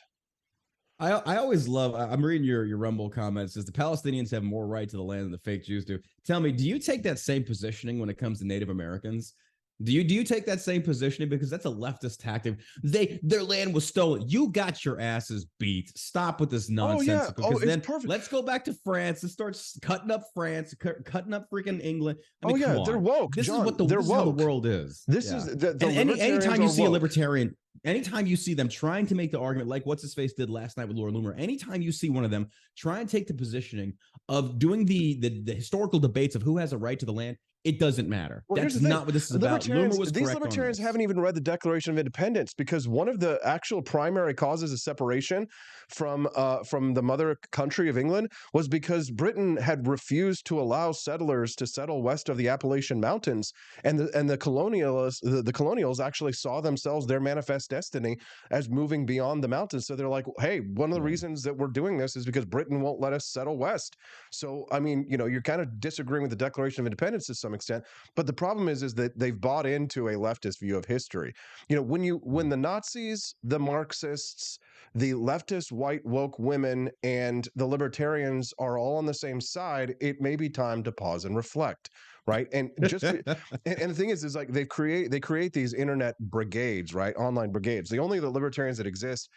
I always love, I'm reading your Rumble comments, says the Palestinians have more right to the land than the fake Jews do. Tell me, do you take that same positioning when it comes to Native Americans? Do you take that same positioning? Because that's a leftist tactic. Their land was stolen. You got your asses beat. Stop with this nonsense. Because then perfect. Let's go back to France and start cutting up France, cutting up freaking England. I mean, they're woke. This is what the world is. This is anytime you see a libertarian. Anytime you see them trying to make the argument, like what's his face did last night with Laura Loomer, anytime you see one of them try and take the positioning of doing the historical debates of who has a right to the land, it doesn't matter. Well, that's not what this is about. These libertarians haven't even read the Declaration of Independence, because one of the actual primary causes of separation from the mother country of England was because Britain had refused to allow settlers to settle west of the Appalachian Mountains, and the colonials actually saw themselves, their manifest destiny, as moving beyond the mountains. So they're like, hey, one of the reasons that we're doing this is because Britain won't let us settle west. So I mean, you're kind of disagreeing with the Declaration of Independence to some extent, but the problem is that they've bought into a leftist view of history. When the Nazis, the Marxists, the leftist white woke women, and the libertarians are all on the same side, it may be time to pause and reflect. Right. And just and the thing is like they create these internet brigades, right? Online brigades. The only libertarians that exist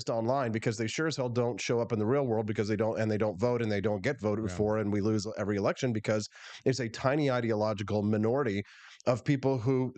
online, because they sure as hell don't show up in the real world, because they don't vote and they don't get voted for, and we lose every election because it's a tiny ideological minority of people who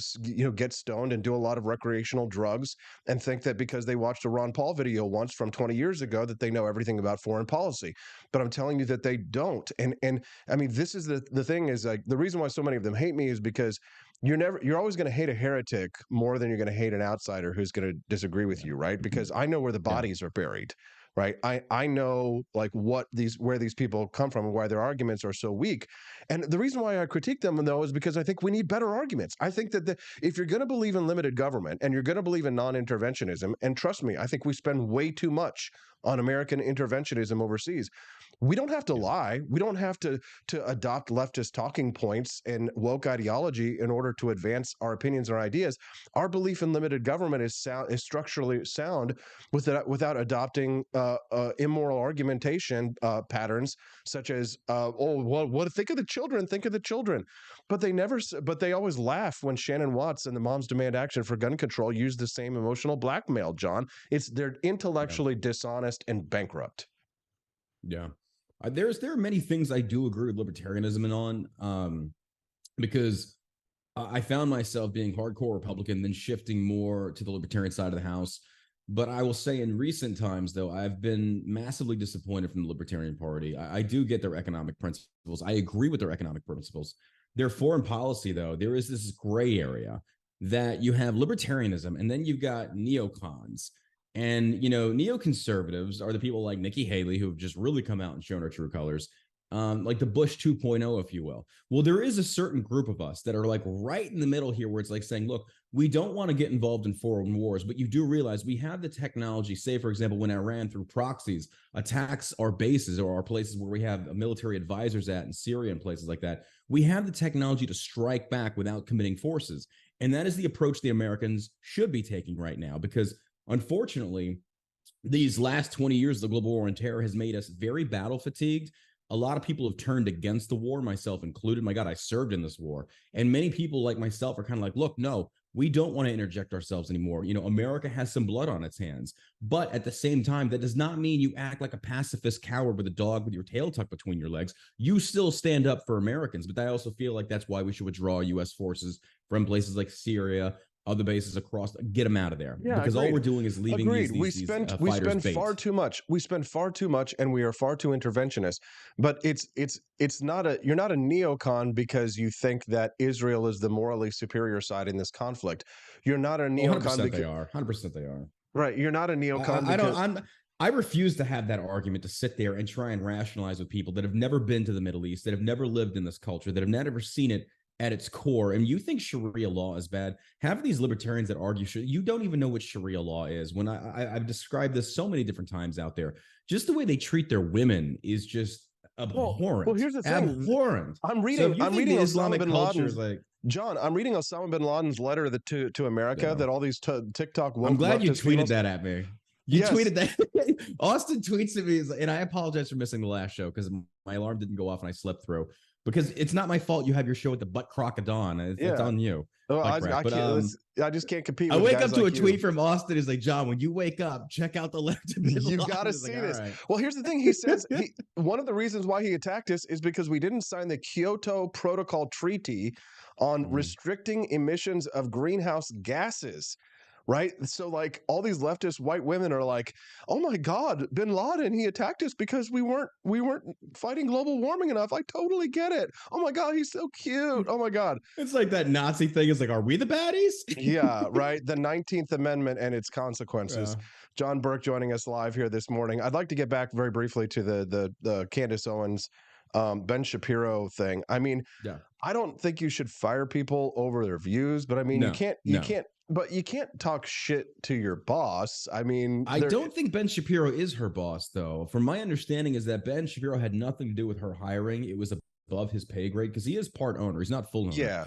get stoned and do a lot of recreational drugs and think that because they watched a Ron Paul video once from 20 years ago that they know everything about foreign policy. But I'm telling you that they don't. And I mean, this is the thing is, like, the reason why so many of them hate me is because you're always going to hate a heretic more than you're going to hate an outsider who's going to disagree with you, right? Because I know where the bodies are buried. Right. I know like where these people come from and why their arguments are so weak. And the reason why I critique them, though, is because I think we need better arguments. I think that if you're going to believe in limited government and you're going to believe in non-interventionism, and trust me, I think we spend way too much on American interventionism overseas. We don't have to lie. We don't have to adopt leftist talking points and woke ideology in order to advance our opinions or ideas. Our belief in limited government is structurally sound without adopting immoral argumentation patterns such as, think of the children, think of the children. But they always laugh when Shannon Watts and the Moms Demand Action for Gun Control use the same emotional blackmail, John. They're intellectually dishonest and bankrupt. Yeah. There are many things I do agree with libertarianism on, because I found myself being hardcore Republican, then shifting more to the libertarian side of the house. But I will say in recent times, though, I've been massively disappointed from the Libertarian Party. I do get their economic principles. I agree with their economic principles. Their foreign policy, though, there is this gray area that you have libertarianism, and then you've got neocons. And, neoconservatives are the people like Nikki Haley who have just really come out and shown our true colors, like the Bush 2.0, if you will. Well, there is a certain group of us that are like right in the middle here where it's like saying, look, we don't want to get involved in foreign wars, but you do realize we have the technology. Say, for example, when Iran through proxies attacks our bases or our places where we have military advisors at in Syria and places like that, we have the technology to strike back without committing forces. And that is the approach the Americans should be taking right now, because unfortunately, these last 20 years of the global war on terror has made us very battle fatigued. A lot of people have turned against the war, myself included. My God, I served in this war. And many people like myself are kind of like, look, no, we don't want to interject ourselves anymore. America has some blood on its hands. But at the same time, that does not mean you act like a pacifist coward with a dog with your tail tucked between your legs. You still stand up for Americans. But I also feel like that's why we should withdraw U.S. forces from places like Syria, other bases across, get them out of there. Yeah, because all we're doing is leaving these we spend far too much. We spend far too much, and we are far too interventionist. But it's not you're not a neocon because you think that Israel is the morally superior side in this conflict. You're not a neocon 100% because they are. 100% they are. Right. You're not a neocon. I refuse to have that argument, to sit there and try and rationalize with people that have never been to the Middle East, that have never lived in this culture, that have never seen it at its core. And you think Sharia law is bad. Have these libertarians that argue, you don't even know what Sharia law is. When I've described this so many different times out there, just the way they treat their women is just abhorrent. Well, here's the thing. Abhorrent. I'm reading Islamic Osama bin culture Laden's, John, I'm reading Osama bin Laden's letter to America that all these TikTok woke I'm glad you leftist tweeted females- that at me. You tweeted that. Austin tweets at me, and I apologize for missing the last show because my alarm didn't go off and I slept through. Because it's not my fault you have your show at the butt crack of dawn. It's on you. Well, I just can't compete with I wake guys up to like a you. tweet from Austin. Is like, John, when you wake up, check out the left. You've got to see this. Right. Well, here's the thing. He says one of the reasons why he attacked us is because we didn't sign the Kyoto Protocol Treaty on restricting emissions of greenhouse gases. Right. So like all these leftist white women are like, oh, my God, bin Laden, he attacked us because we weren't fighting global warming enough. I totally get it. Oh, my God, he's so cute. Oh, my God. It's like that Nazi thing. It's like, are we the baddies? Yeah, right. The 19th Amendment and its consequences. Yeah. John Burk joining us live here this morning. I'd like to get back very briefly to the Candace Owens, Ben Shapiro thing. I mean, I don't think you should fire people over their views, but I mean, you can't talk shit to your boss. I mean, I don't think Ben Shapiro is her boss, though. From my understanding is that Ben Shapiro had nothing to do with her hiring. It was above his pay grade because he is part owner. He's not full owner. Yeah.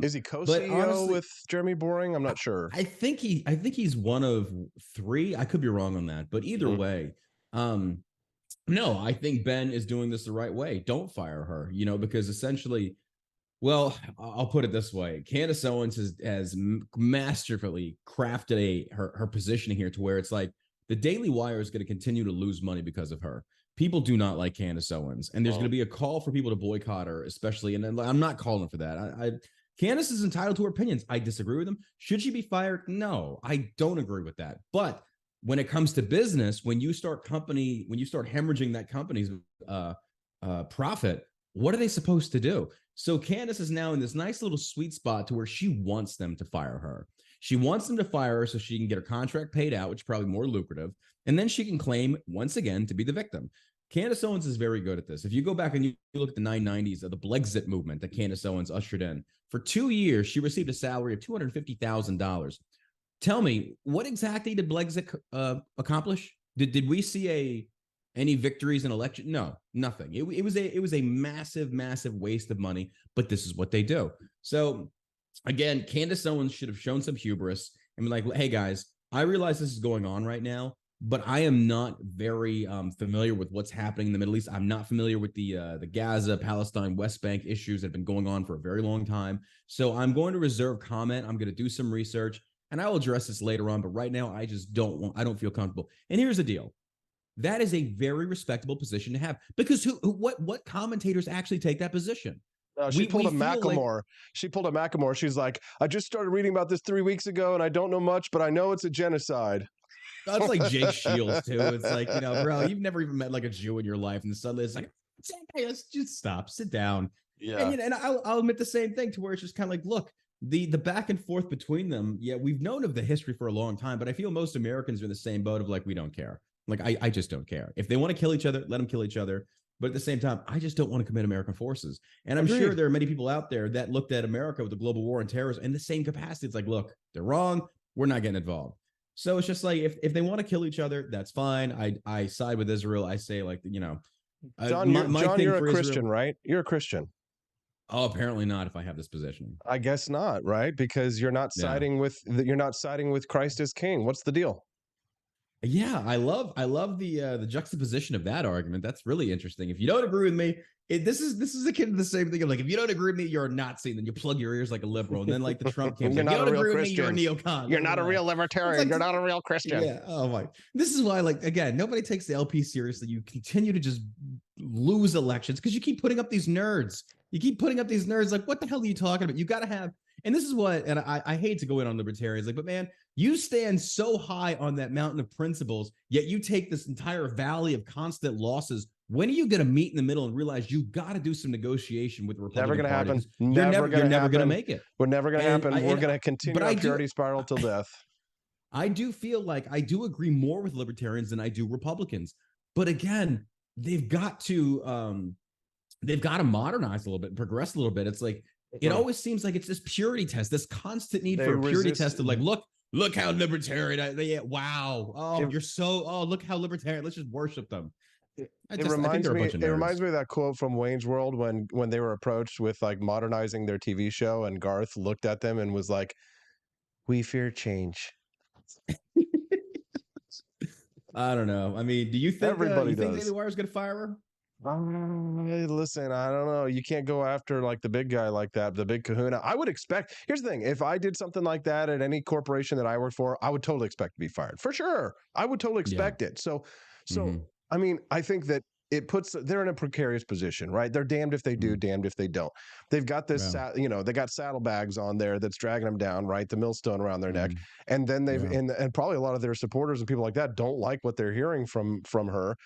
Is he co-CEO with Jeremy Boring? I'm not sure. I think he's one of three. I could be wrong on that, but either way, no, I think Ben is doing this the right way. Don't fire her, because essentially, well, I'll put it this way. Candace Owens has masterfully crafted her positioning here to where it's like the Daily Wire is going to continue to lose money because of her. People do not like Candace Owens, and there's going to be a call for people to boycott her, especially. And I'm not calling for that. Candace is entitled to her opinions. I disagree with them. Should she be fired? No, I don't agree with that. But when it comes to business, when you start hemorrhaging that company's profit, what are they supposed to do? So Candace is now in this nice little sweet spot to where she wants them to fire her. She wants them to fire her so she can get her contract paid out, which is probably more lucrative. And then she can claim once again to be the victim. Candace Owens is very good at this. If you go back and you look at the 990s of the Blexit movement that Candace Owens ushered in, for 2 years, she received a salary of $250,000. Tell me, what exactly did Blexit accomplish? Did we see any victories in election? No, nothing. It was a massive waste of money, but this is what they do. So again, Candace Owens should have shown some hubris and be like, hey guys, I realize this is going on right now, but I am not very familiar with what's happening in the Middle East. I'm not familiar with the Gaza, Palestine, West Bank issues that have been going on for a very long time. So I'm going to reserve comment. I'm going to do some research and I will address this later on. But right now, I don't feel comfortable. And here's the deal. That is a very respectable position to have, because what commentators actually take that position? She pulled a Macklemore. She pulled a Macklemore. She's like, I just started reading about this 3 weeks ago, and I don't know much, but I know it's a genocide. That's like Jake Shields too. It's like, bro, you've never even met like a Jew in your life, and suddenly it's like, hey, let's just stop, sit down. Yeah. And I'll admit the same thing, to where it's just kind of like, look, the back and forth between them. Yeah, we've known of the history for a long time, but I feel most Americans are in the same boat of like, we don't care. Like, I just don't care. If they want to kill each other, let them kill each other. But at the same time, I just don't want to commit American forces. And I'm sure there are many people out there that looked at America with the global war on terrorism in the same capacity. It's like, look, they're wrong. We're not getting involved. So it's just like, if they want to kill each other, that's fine. I side with Israel. I say, like, John, you're a Christian, right? You're a Christian. Oh, apparently not. If I have this position, I guess not, right? Because you're not siding with Christ as King. What's the deal? Yeah, I love the juxtaposition of that argument. That's really interesting. If you don't agree with me, this is akin to the same thing. Like, if you don't agree with me, you're a Nazi. Then you plug your ears like a liberal. And then like the Trump campaign, you're not you don't a real agree Christian. with me, you're a neocon. You're not a real libertarian. Like, you're not a real Christian. Yeah. Oh my. This is why, like, again, nobody takes the LP seriously. You continue to just lose elections because you keep putting up these nerds. Like, what the hell are you talking about? You got to have. And this is what, and I hate to go in on libertarians, like, but man, you stand so high on that mountain of principles, yet you take this entire valley of constant losses. When are you going to meet in the middle and realize you got to do some negotiation with the Republican Party? You're never going to make it. We're never going to happen. We're going to continue our purity spiral till death. I do feel like I do agree more with libertarians than I do Republicans. But again, they've got to modernize a little bit and progress a little bit. It's like, it always seems like it's this purity test, this constant need for a purity test of like, look how libertarian. Wow. Oh, look how libertarian. Let's just worship them. It reminds me of that quote from Wayne's World when they were approached with like modernizing their TV show, and Garth looked at them and was like, "We fear change." I don't know. I mean, do you think think Daily Wire is going to fire her? Listen, I don't know. You can't go after like the big guy like that, the big kahuna. I would expect, here's the thing. If I did something like that at any corporation that I work for, I would totally expect to be fired for sure. I would totally expect it. So, I mean, I think that they're in a precarious position, right? They're damned if they do, damned if they don't. They've got this, they got saddlebags on there that's dragging them down, right? The millstone around their neck. And then and probably a lot of their supporters and people like that don't like what they're hearing from her.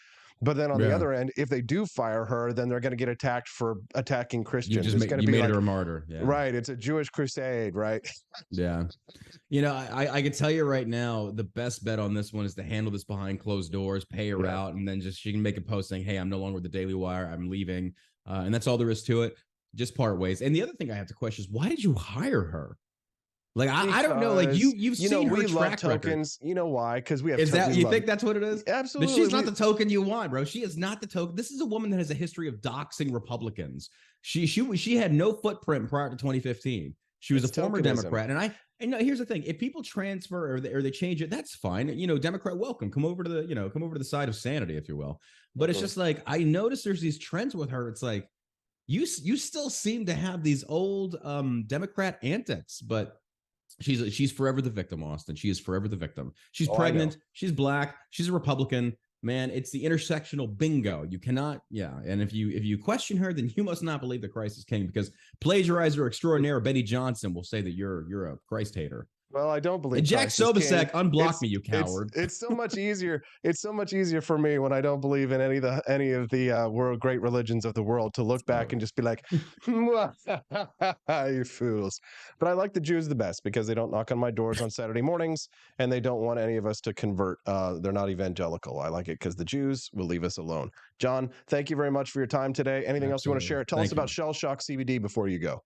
But then on the other end, if they do fire her, then they're going to get attacked for attacking Christians. You made her a martyr. Yeah. Right. It's a Jewish crusade, right? Yeah. I can tell you right now, the best bet on this one is to handle this behind closed doors, pay her out, and then she can make a post saying, hey, I'm no longer with the Daily Wire. I'm leaving. And that's all there is to it. Just part ways. And the other thing I have to question is, why did you hire her? Like, I don't know. Like, you've seen her track tokens. Record. You know why? Because we have. You think that's what it is? Absolutely. But she's not the token you want, bro. She is not the token. This is a woman that has a history of doxing Republicans. She had no footprint prior to 2015. She was a former Democrat, and here's the thing: if people transfer or they change it, that's fine. Democrat, welcome. Come over to the side of sanity, if you will. But it's just like, I notice there's these trends with her. It's like you still seem to have these old Democrat antics, but. She's forever the victim, Austin. She is forever the victim. She's pregnant. She's black. She's a Republican. Man, it's the intersectional bingo. You cannot, And if you question her, then you must not believe that Christ is king, because plagiarizer extraordinaire Benny Johnson will say that you're a Christ hater. Well, I don't believe. And Jack Sobasek, unblock me, you coward. It's so much easier. It's so much easier for me when I don't believe in any of the world great religions of the world to look back and just be like, you fools. But I like the Jews the best because they don't knock on my doors on Saturday mornings, and they don't want any of us to convert. They're not evangelical. I like it because the Jews will leave us alone. John, thank you very much for your time today. Anything else you want to share? Tell us about Shell Shock CBD before you go.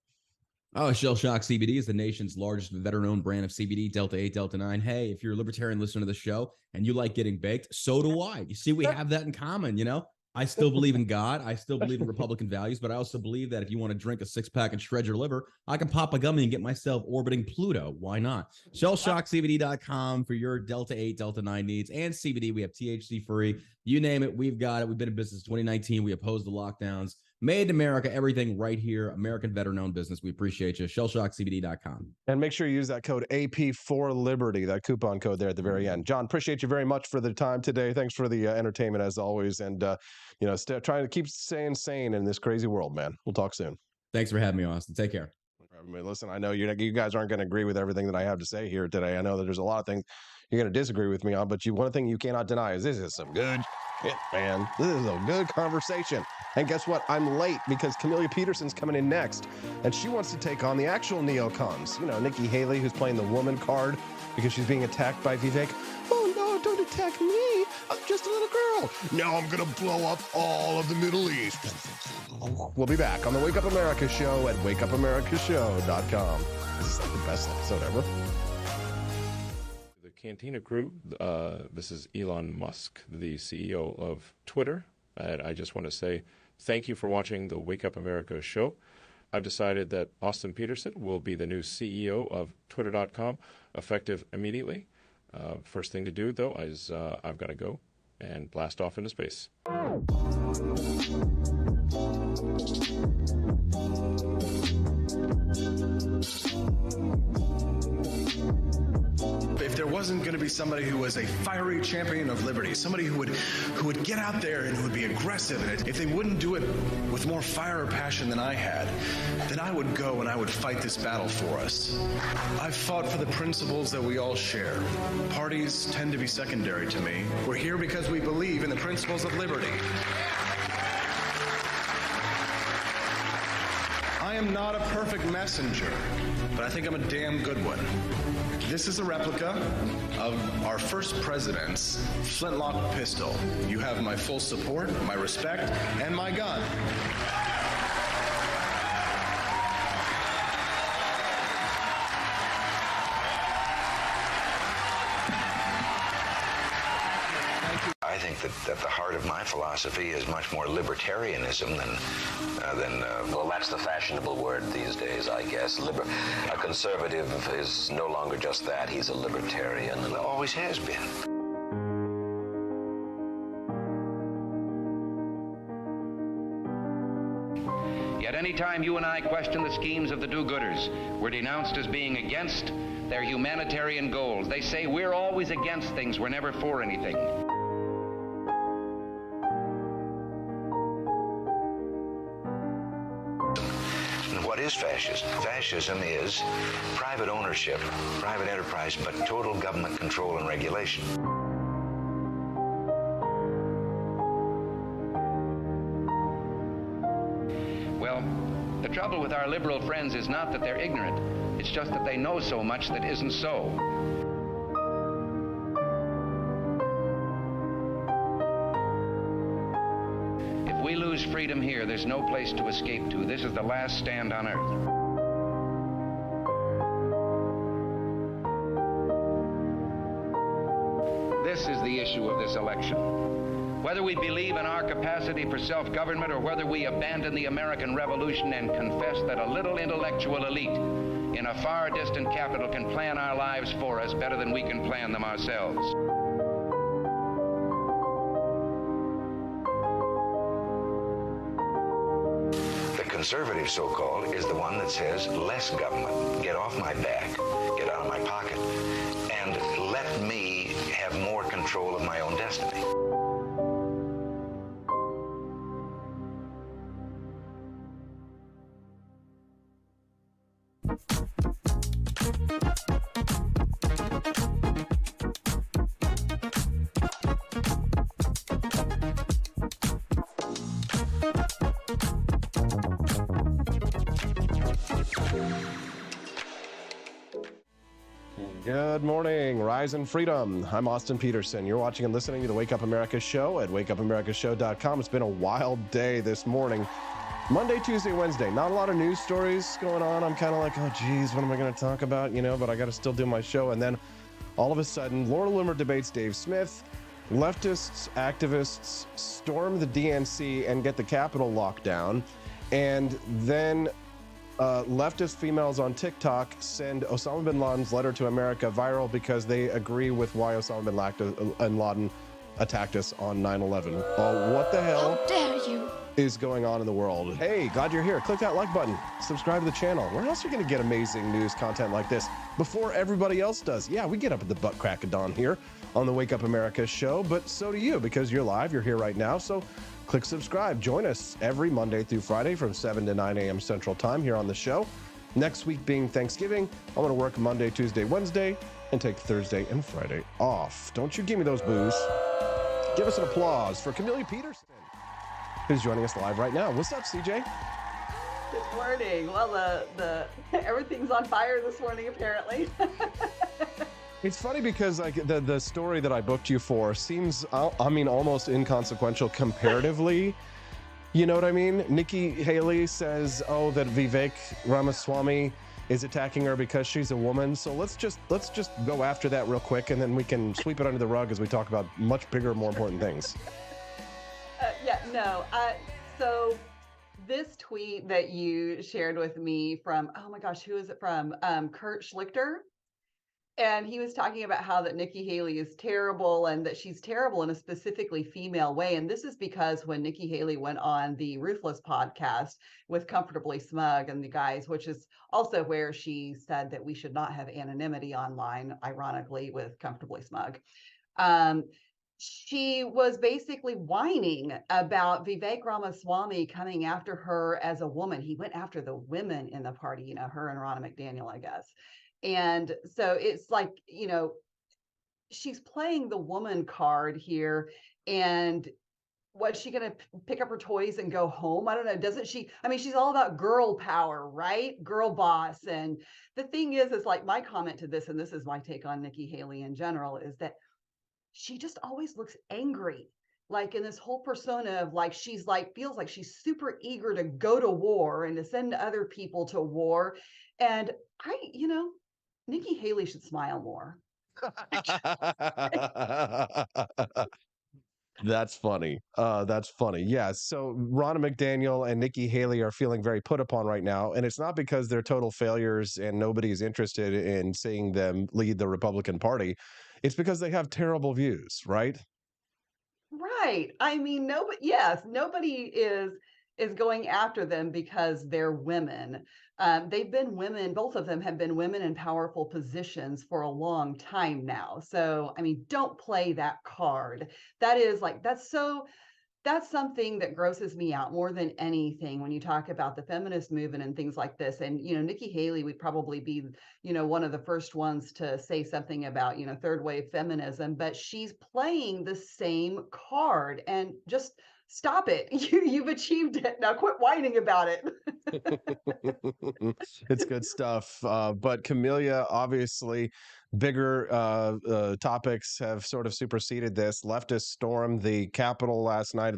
Oh, Shell Shock CBD is the nation's largest veteran-owned brand of CBD, Delta 8, Delta 9. Hey, if you're a libertarian listener to the show and you like getting baked, so do I. You see, we have that in common, you know? I still believe in God. I still believe in Republican values, but I also believe that if you want to drink a six-pack and shred your liver, I can pop a gummy and get myself orbiting Pluto. Why not? ShellShockCBD.com for your Delta 8, Delta 9 needs. And CBD, we have THC-free. You name it, we've got it. We've been in business since 2019. We oppose the lockdowns. Made in America, everything right here. American veteran-owned business. We appreciate you. ShellShockCBD.com. And make sure you use that code AP4Liberty, that coupon code there at the very end. John, appreciate you very much for the time today. Thanks for the entertainment as always. And, trying to keep staying sane in this crazy world, man. We'll talk soon. Thanks for having me, Austin. Take care. Listen, I know you guys aren't going to agree with everything that I have to say here today. I know that there's a lot of things you're going to disagree with me on, but one thing you cannot deny is this is some good shit, man. This is a good conversation. And guess what? I'm late because Camilia Peterson's coming in next, and she wants to take on the actual neocons. Nikki Haley, who's playing the woman card because she's being attacked by Vivek. Oh, no, don't attack me. I'm just a little girl. Now I'm going to blow up all of the Middle East. We'll be back on the Wake Up America show at wakeupAmericaShow.com. This is like the best episode ever. The Cantina crew, this is Elon Musk, the CEO of Twitter. And I just want to say thank you for watching the Wake Up America show. I've decided that Austin Peterson will be the new CEO of Twitter.com, effective immediately. First thing to do, though, is I've got to go and blast off into space. If there wasn't going to be somebody who was a fiery champion of liberty, somebody who would get out there and who would be aggressive, and if they wouldn't do it with more fire or passion than I had, then I would go and I would fight this battle for us. I've fought for the principles that we all share. Parties tend to be secondary to me. We're here because we believe in the principles of liberty. I am not a perfect messenger, but I think I'm a damn good one. This is a replica of our first president's flintlock pistol. You have my full support, my respect, and my gun. I think that the heart of my philosophy is much more libertarianism than well, that's the fashionable word these days, I guess. A conservative is no longer just that. He's a libertarian and always has been. Yet any time you and I question the schemes of the do-gooders, we're denounced as being against their humanitarian goals. They say we're always against things, we're never for anything. What is fascism? Fascism is private ownership, private enterprise, but total government control and regulation. Well, the trouble with our liberal friends is not that they're ignorant. It's just that they know so much that isn't so. If we lose freedom here, there's no place to escape to. This is the last stand on earth. This is the issue of this election. Whether we believe in our capacity for self-government or whether we abandon the American Revolution and confess that a little intellectual elite in a far distant capital can plan our lives for us better than we can plan them ourselves. The conservative, so-called, is the one that says less government, get off my back, get out of my pocket, and let me have more control of my own destiny. Good morning, Rise and Freedom. I'm Austin Peterson. You're watching and listening to the Wake Up America show at wakeupAmericaShow.com. It's been a wild day this morning. Monday, Tuesday, Wednesday. Not a lot of news stories going on. I'm kind of like, oh, geez, what am I going to talk about? But I got to still do my show. And then all of a sudden, Laura Loomer debates Dave Smith. Leftists, activists storm the DNC and get the Capitol locked down. And then leftist females on TikTok send Osama Bin Laden's letter to America viral because they agree with why Osama Bin Laden attacked us on 9/11. What the hell? How dare you? Is going on in the world. Hey, glad you're here. Click that like button. Subscribe to the channel. Where else are you going to get amazing news content like this before everybody else does? Yeah, we get up at the butt crack of dawn here on the Wake Up America show, but so do you because you're live. You're here right now. So click subscribe. Join us every Monday through Friday from 7 to 9 a.m. Central Time here on the show. Next week being Thanksgiving, I'm going to work Monday, Tuesday, Wednesday, and take Thursday and Friday off. Don't you give me those boos. Give us an applause for Camilia Peterson, who's joining us live right now. What's up, CJ? Good morning. Well, the everything's on fire this morning, apparently. It's funny because like the story that I booked you for seems, almost inconsequential comparatively. You know what I mean? Nikki Haley says, that Vivek Ramaswamy is attacking her because she's a woman. So let's just go after that real quick, and then we can sweep it under the rug as we talk about much bigger, more important things. So this tweet that you shared with me from, oh my gosh, who is it from? Kurt Schlichter. And he was talking about how that Nikki Haley is terrible and that she's terrible in a specifically female way. And this is because when Nikki Haley went on the Ruthless podcast with Comfortably Smug and the guys, which is also where she said that we should not have anonymity online, ironically, with Comfortably Smug. She was basically whining about Vivek Ramaswamy coming after her as a woman. He went after the women in the party, her and Ronna McDaniel, I guess. And so it's like, she's playing the woman card here. And what's she going to pick up her toys and go home? I don't know. Doesn't she? I mean, she's all about girl power, right? Girl boss. And the thing is like my comment to this, and this is my take on Nikki Haley in general, is that she just always looks angry, like in this whole persona of like, she's like, feels like she's super eager to go to war and to send other people to war. And Nikki Haley should smile more. That's funny. That's funny. Yeah. So Ronna McDaniel and Nikki Haley are feeling very put upon right now. And it's not because they're total failures and nobody's interested in seeing them lead the Republican Party. It's because they have terrible views, right? Right. I mean, nobody is going after them because they're women. They've been women, both of them have been women in powerful positions for a long time now. So, I mean, don't play that card. That's something that grosses me out more than anything when you talk about the feminist movement and things like this. And, Nikki Haley would probably be, one of the first ones to say something about, third wave feminism, but she's playing the same card. And just stop it. You've achieved it. Now quit whining about it. It's good stuff. But Camilia, obviously, bigger topics have sort of superseded this. Leftists stormed the Capitol last night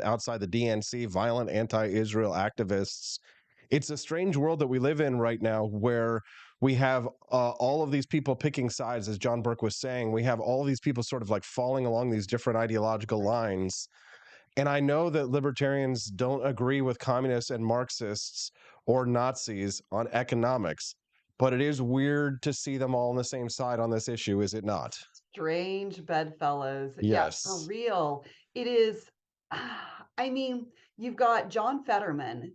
outside the DNC, violent anti-Israel activists. It's a strange world that we live in right now where we have all of these people picking sides, as John Burk was saying. We have all of these people sort of like falling along these different ideological lines. And I know that libertarians don't agree with communists and Marxists or Nazis on economics, but it is weird to see them all on the same side on this issue, is it not? Strange bedfellows. Yes. Yeah, for real. It is. I mean, you've got John Fetterman,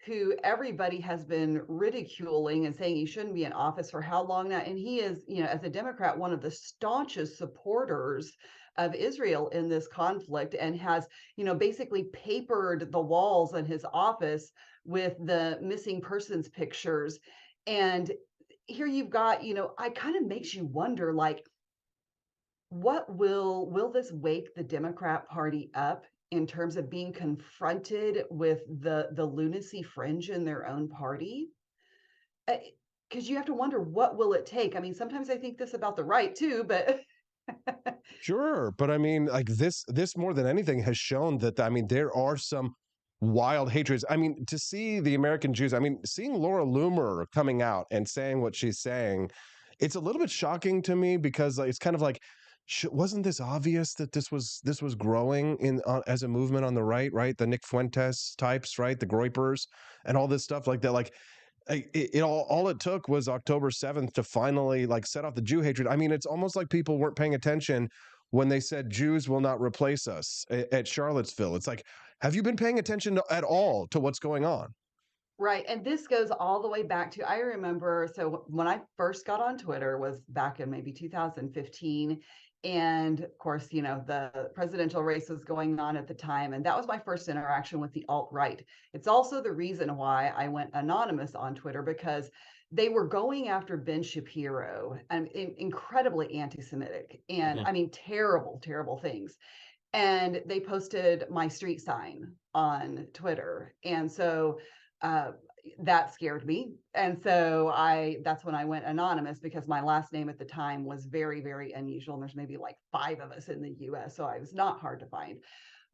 who everybody has been ridiculing and saying he shouldn't be in office for how long now. And he is, as a Democrat, one of the staunchest supporters of Israel in this conflict, and has, basically papered the walls in his office with the missing persons pictures. And here you've got, it kind of makes you wonder, like, what will this wake the Democrat Party up in terms of being confronted with the lunacy fringe in their own party? Because you have to wonder, what will it take? I mean, sometimes I think this about the right too, but Sure, but I mean, like this more than anything has shown that, I mean, there are some wild hatreds. I mean, to see the American Jews, I mean, seeing Laura Loomer coming out and saying what she's saying, it's a little bit shocking to me because it's kind of like, wasn't this obvious that this was growing in as a movement on the right? The Nick Fuentes types, right? The Groypers and all this stuff like that. Like all it took was October 7th to finally like set off the Jew hatred. I mean, it's almost like people weren't paying attention when they said Jews will not replace us at Charlottesville. It's like, have you been paying attention at all to what's going on? Right. And this goes all the way back to, I remember, so when I first got on Twitter was back in maybe 2015. And of course, the presidential race was going on at the time. And that was my first interaction with the alt-right. It's also the reason why I went anonymous on Twitter, because they were going after Ben Shapiro and incredibly anti-Semitic and I mean, terrible, terrible things. And they posted my street sign on Twitter. And so that scared me. And so that's when I went anonymous, because my last name at the time was very, very unusual. And there's maybe like 5 of us in the US. So I was not hard to find.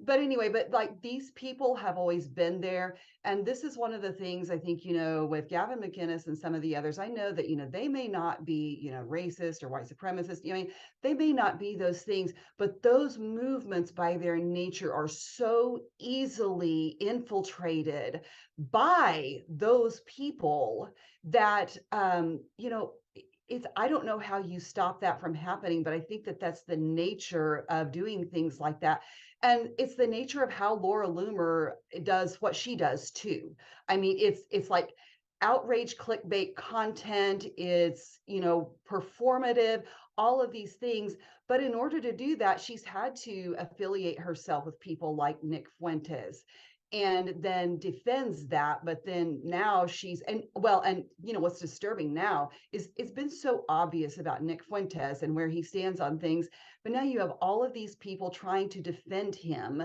But anyway, like these people have always been there. And this is one of the things I think, with Gavin McInnes and some of the others, I know that, they may not be, racist or white supremacist. I mean, they may not be those things, but those movements by their nature are so easily infiltrated by those people that, I don't know how you stop that from happening, but I think that that's the nature of doing things like that. And it's the nature of how Laura Loomer does what she does too. I mean, it's like outrage clickbait content. It's, performative, all of these things. But in order to do that, she's had to affiliate herself with people like Nick Fuentes, and then defends that. But then now what's disturbing now is it's been so obvious about Nick Fuentes and where he stands on things, but now you have all of these people trying to defend him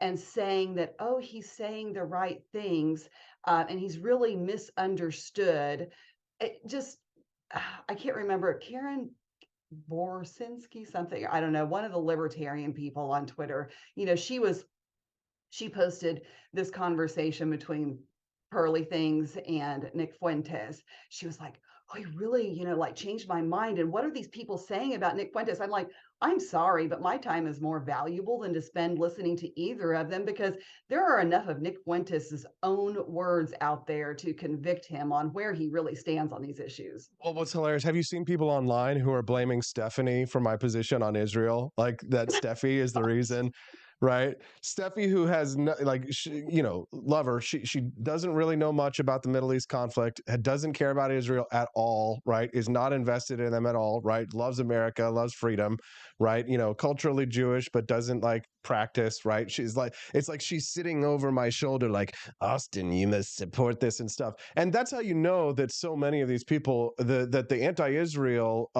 and saying that, oh, he's saying the right things, and he's really misunderstood. I can't remember, Karen Borsinski, something, I don't know, one of the libertarian people on Twitter, she posted this conversation between Pearly Things and Nick Fuentes. She was like, oh, you really, changed my mind. And what are these people saying about Nick Fuentes? I'm like, I'm sorry, but my time is more valuable than to spend listening to either of them, because there are enough of Nick Fuentes' own words out there to convict him on where he really stands on these issues. Well, what's hilarious, have you seen people online who are blaming Stephanie for my position on Israel? Like that Steffi is the reason. Right, Steffi, who has love her. She doesn't really know much about the Middle East conflict. Doesn't care about Israel at all. Right, is not invested in them at all. Right, loves America, loves freedom. Right, culturally Jewish, but doesn't practice. Right, she's like, it's like she's sitting over my shoulder, like, Austin, you must support this and stuff. And that's how you know that so many of these people, that the anti-Israel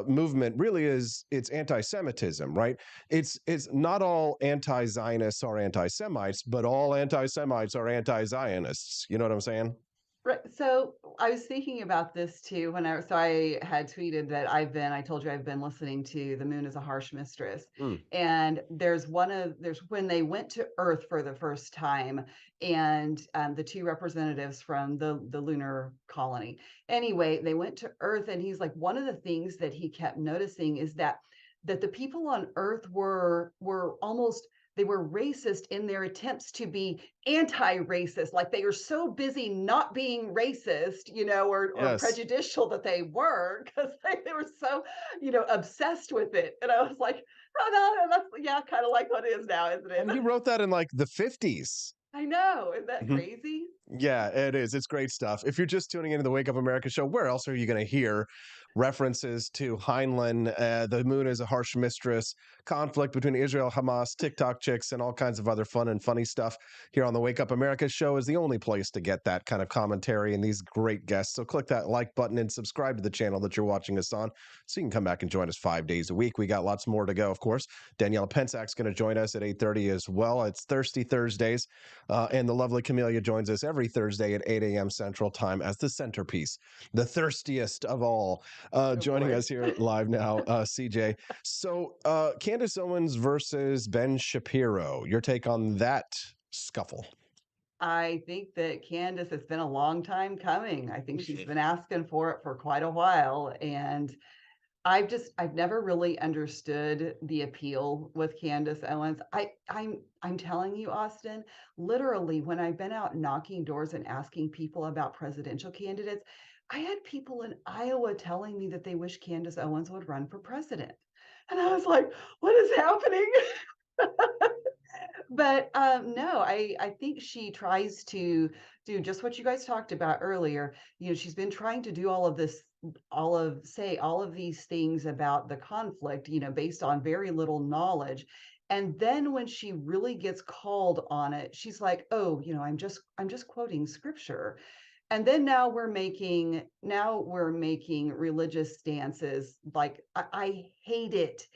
movement really is, it's anti-Semitism, right? It's not all anti-Zionists are anti-Semites, but all anti-Semites are anti-Zionists. You know what I'm saying? Right. So I was thinking about this too when I had tweeted that I told you I've been listening to The Moon is a Harsh Mistress. And there's when they went to Earth for the first time, and the 2 representatives from the lunar colony. Anyway, they went to Earth, and he's like, one of the things that he kept noticing is that the people on Earth were almost, they were racist in their attempts to be anti-racist. Like they were so busy not being racist, or prejudicial, that they were, because they were so, obsessed with it. And I was like, oh, no, that's kind of like what it is now, isn't it? And he wrote that in the 50s. I know. Isn't that crazy? Yeah, it is. It's great stuff. If you're just tuning into the Wake Up America show, where else are you going to hear references to Heinlein, The Moon is a Harsh Mistress, conflict between Israel, Hamas, TikTok chicks, and all kinds of other fun and funny stuff? Here on the Wake Up America show is the only place to get that kind of commentary and these great guests. So click that like button and subscribe to the channel that you're watching us on, so you can come back and join us 5 days a week. We got lots more to go, of course. Daniela Pensac's going to join us at 8:30 as well. It's Thirsty Thursdays, and the lovely Camilia joins us every Thursday at 8 a.m. Central Time as the centerpiece, the thirstiest of all. Joining us here live now, CJ. So Candace Owens versus Ben Shapiro. Your take on that scuffle? I think that Candace has been a long time coming. I think she's been asking for it for quite a while. And I've never really understood the appeal with Candace Owens. I'm telling you, Austin, literally when I've been out knocking doors and asking people about presidential candidates, I had people in Iowa telling me that they wish Candace Owens would run for president. And I was like, what is happening? But no, I think she tries to do just what you guys talked about earlier. You know, she's been trying to do all of this, all of these things about the conflict, you know, based on very little knowledge. And then when she really gets called on it, she's like, "Oh, you know, I'm just quoting scripture." And then now we're making religious stances. Like I hate it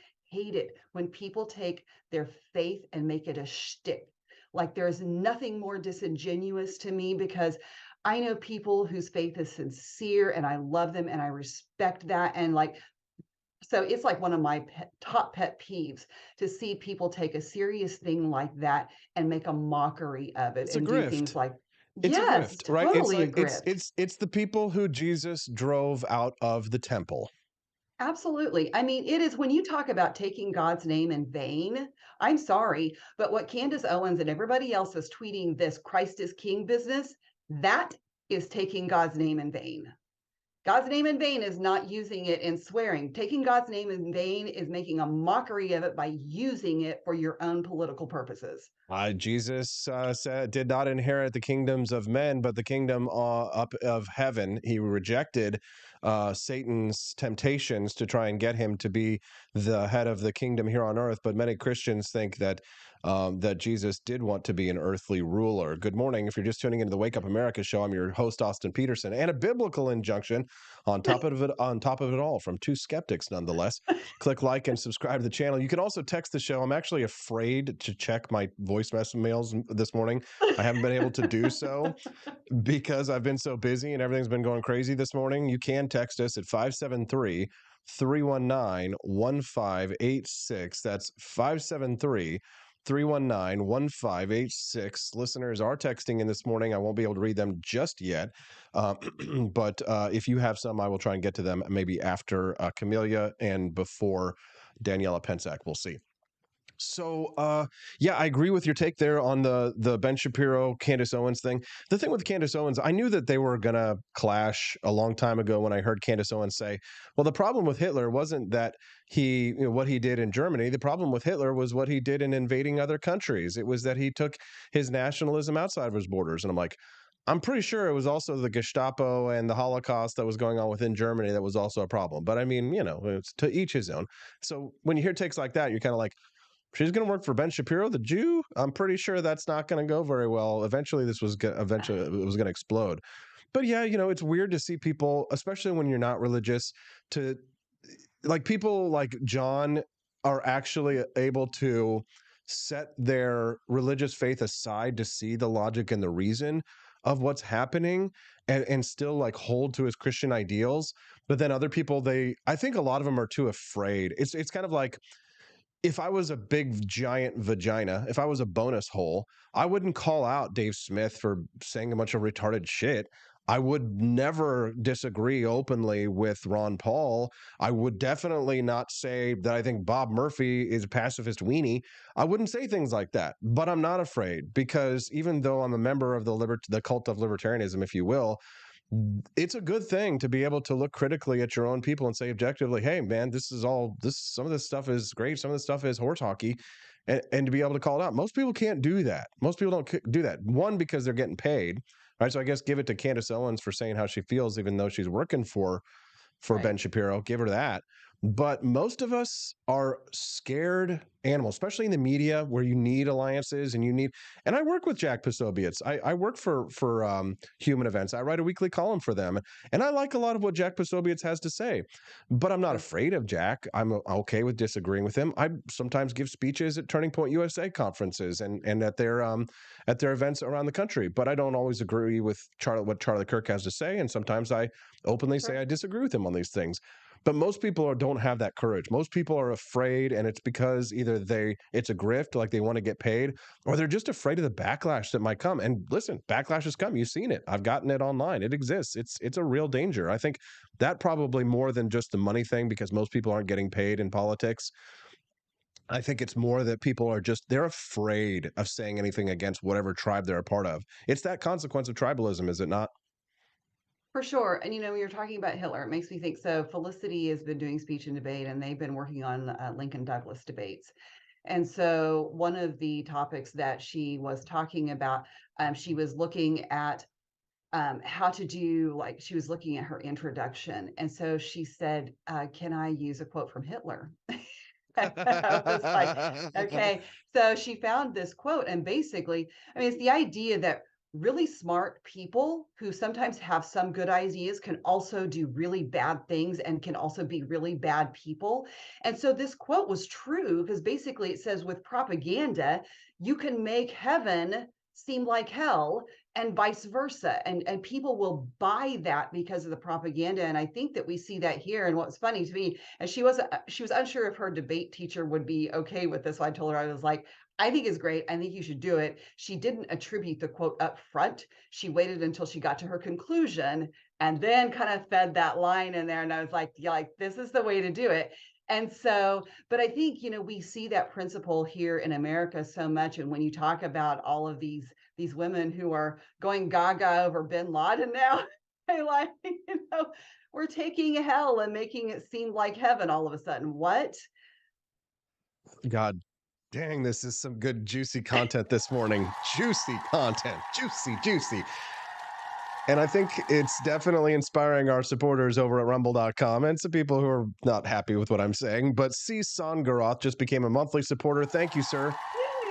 when people take their faith and make it a shtick. Like there's nothing more disingenuous to me, because I know people whose faith is sincere and I love them and I respect that. And like, so it's like one of my top pet peeves to see people take a serious thing like that and make a mockery of it It's and a do grift. things like, It's yes, a grift, right? totally a grift. It's the people who Jesus drove out of the temple. Absolutely. I mean, it is when you talk about taking God's name in vain, I'm sorry, but what Candace Owens and everybody else is tweeting, this Christ is King business, that is taking God's name in vain. God's name in vain is not using it and swearing. Taking God's name in vain is making a mockery of it by using it for your own political purposes. Jesus said, did not inherit the kingdoms of men, but the kingdom up of heaven. He rejected Satan's temptations to try and get him to be the head of the kingdom here on earth. But many Christians think that that Jesus did want to be an earthly ruler. Good morning. If you're just tuning into the Wake Up America show, I'm your host, Austin Peterson, and a biblical injunction on top of it all from two skeptics, nonetheless. Click like and subscribe to the channel. You can also text the show. I'm actually afraid to check my voice mails this morning. I haven't been able to do so because I've been so busy and everything's been going crazy this morning. You can text us at 573-319-1586. That's 573-319-1586. Listeners are texting in this morning. I won't be able to read them just yet. But if you have some, I will try and get to them maybe after Camilia and before Daniela Pensac. We'll see. So, yeah, I agree with your take there on the Ben Shapiro, Candace Owens thing. The thing with Candace Owens, I knew that they were going to clash a long time ago when I heard Candace Owens say, well, the problem with Hitler wasn't that what he did in Germany. The problem with Hitler was what he did in invading other countries. It was that he took his nationalism outside of his borders. And I'm like, I'm pretty sure it was also the Gestapo and the Holocaust that was going on within Germany that was also a problem. But I mean, it's to each his own. So when you hear takes like that, you're kind of like, she's going to work for Ben Shapiro, the Jew. I'm pretty sure that's not going to go very well. Eventually, it was going to explode. But yeah, it's weird to see people, especially when you're not religious, to like people like John are actually able to set their religious faith aside to see the logic and the reason of what's happening and still like hold to his Christian ideals. But then other people, I think a lot of them are too afraid. It's kind of like, if I was a big giant vagina, if I was a bonus hole, I wouldn't call out Dave Smith for saying a bunch of retarded shit. I would never disagree openly with Ron Paul. I would definitely not say that I think Bob Murphy is a pacifist weenie. I wouldn't say things like that, but I'm not afraid, because even though I'm a member of the cult of libertarianism, if you will, it's a good thing to be able to look critically at your own people and say objectively, hey man, some of this stuff is great, some of this stuff is horse hockey, and to be able to call it out. Most people can't do that. Most people don't do that. One, because they're getting paid, right? So I guess give it to Candace Owens for saying how she feels, even though she's working for Ben Shapiro. Give her that. But most of us are scared animals, especially in the media, where you need alliances and I work with Jack Posobiec. I work for Human Events. I write a weekly column for them, and I like a lot of what Jack Posobiec has to say, but I'm not afraid of Jack. I'm okay with disagreeing with him. I sometimes give speeches at Turning Point USA conferences and at their events around the country, but I don't always agree with what Charlie Kirk has to say, and sometimes I openly say I disagree with him on these things. But most people don't have that courage. Most people are afraid, and it's because either it's a grift, like they want to get paid, or they're just afraid of the backlash that might come. And listen, backlash has come. You've seen it. I've gotten it online. It exists. It's a real danger. I think that probably more than just the money thing, because most people aren't getting paid in politics. I think it's more that people are they're afraid of saying anything against whatever tribe they're a part of. It's that consequence of tribalism, is it not? For sure. And, when you're talking about Hitler, it makes me think. So Felicity has been doing speech and debate, and they've been working on Lincoln Douglas debates. And so one of the topics that she was talking about, she was looking at how to do, like, she was looking at her introduction. And so she said, can I use a quote from Hitler? I was like, okay. So she found this quote, and basically, it's the idea that really smart people who sometimes have some good ideas can also do really bad things and can also be really bad people. And so this quote was true, because basically it says, with propaganda, you can make heaven seem like hell, and vice versa. And people will buy that because of the propaganda. And I think that we see that here. And what's funny to me, and she was unsure if her debate teacher would be okay with this. So I told her, I was like, I think it's great. I think you should do it. She didn't attribute the quote up front. She waited until she got to her conclusion and then kind of fed that line in there. And I was like, yeah, like, this is the way to do it. And so, but I think, we see that principle here in America so much. And when you talk about all of these women who are going gaga over Bin Laden now, I like, we're taking hell and making it seem like heaven all of a sudden. What? God dang, this is some good juicy content this morning. Juicy content. Juicy. And I think it's definitely inspiring our supporters over at rumble.com and some people who are not happy with what I'm saying. But C. Songaroth just became a monthly supporter. Thank you, sir.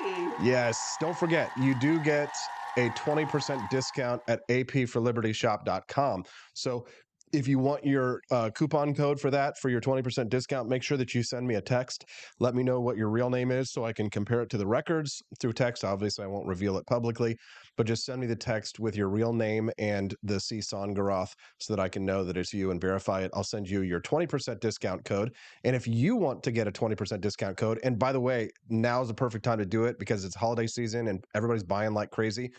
Yay. Yes. Don't forget, you do get a 20% discount at apforlibertyshop.com. So if you want your coupon code for that, for your 20% discount, make sure that you send me a text. Let me know what your real name is so I can compare it to the records through text. Obviously, I won't reveal it publicly, but just send me the text with your real name and the C. Songaroth so that I can know that it's you and verify it. I'll send you your 20% discount code. And if you want to get a 20% discount code, and by the way, now's the perfect time to do it because it's holiday season and everybody's buying like crazy.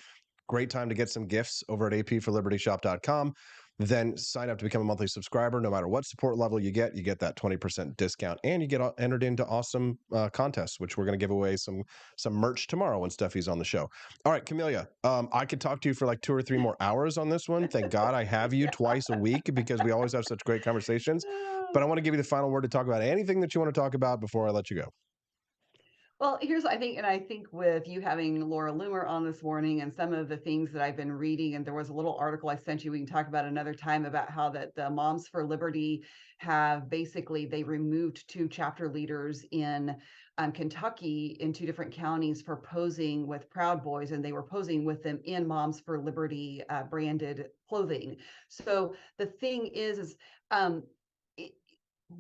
Great time to get some gifts over at apforlibertyshop.com. Then sign up to become a monthly subscriber. No matter what support level you get that 20% discount, and you get entered into awesome contests, which we're going to give away some merch tomorrow when Steffi's on the show. All right, Camilia, I could talk to you for like 2 or 3 more hours on this one. Thank God I have you twice a week because we always have such great conversations. But I want to give you the final word to talk about anything that you want to talk about before I let you go. Well, I think with you having Laura Loomer on this morning and some of the things that I've been reading, and there was a little article I sent you, we can talk about another time, about how that the Moms for Liberty have basically, they removed 2 chapter leaders in Kentucky in 2 different counties for posing with Proud Boys, and they were posing with them in Moms for Liberty branded clothing. So the thing is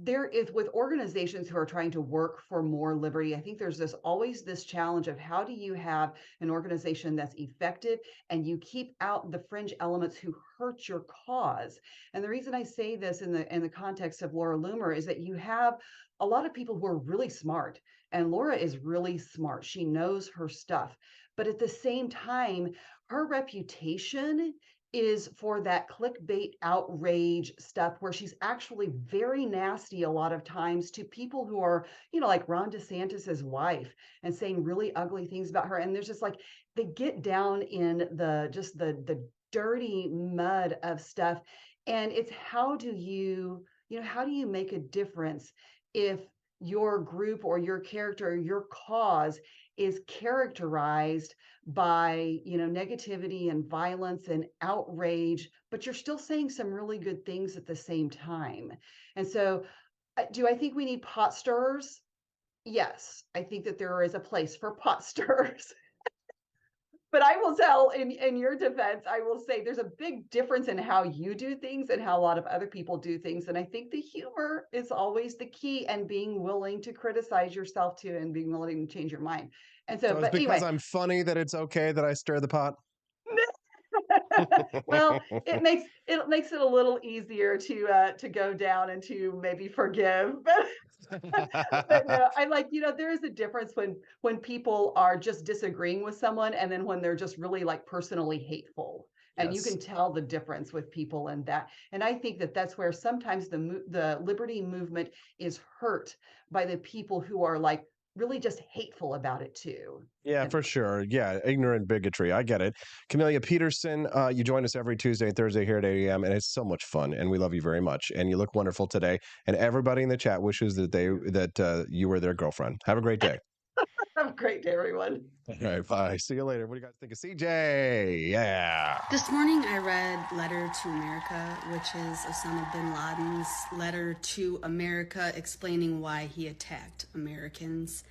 there is, with organizations who are trying to work for more liberty, I think there's always this challenge of how do you have an organization that's effective and you keep out the fringe elements who hurt your cause. And the reason I say this in the context of Laura Loomer is that you have a lot of people who are really smart, and Laura is really smart. She knows her stuff, but at the same time, her reputation is for that clickbait outrage stuff where she's actually very nasty a lot of times to people who are, like Ron DeSantis's wife, and saying really ugly things about her. And there's just like, they get down in the dirty mud of stuff. And it's how do you make a difference if your group or your character or your cause is characterized by negativity and violence and outrage, but you're still saying some really good things at the same time. And so do I think we need pot stirrers? Yes, I think that there is a place for pot stirrers. But I will tell, in your defense, I will say there's a big difference in how you do things and how a lot of other people do things. And I think the humor is always the key, and being willing to criticize yourself too, and being willing to change your mind. And so, So it's because I'm funny that it's okay that I stir the pot? Well, it makes it a little easier to go down and to maybe forgive. But no, I like, there is a difference when people are just disagreeing with someone and then when they're just really like personally hateful. And you Yes. can tell the difference with people in that. And I think that that's where sometimes the liberty movement is hurt by the people who are like really just hateful about it too. Yeah, for sure. Yeah, ignorant bigotry. I get it. Camilia Peterson, you join us every Tuesday and Thursday here at 8 a.m. and it's so much fun, and we love you very much. And you look wonderful today. And everybody in the chat wishes that you were their girlfriend. Have a great day. Have a great day, everyone. All right, bye. See you later. What do you guys think of CJ? Yeah. This morning I read Letter to America, which is Osama Bin Laden's letter to America explaining why he attacked Americans.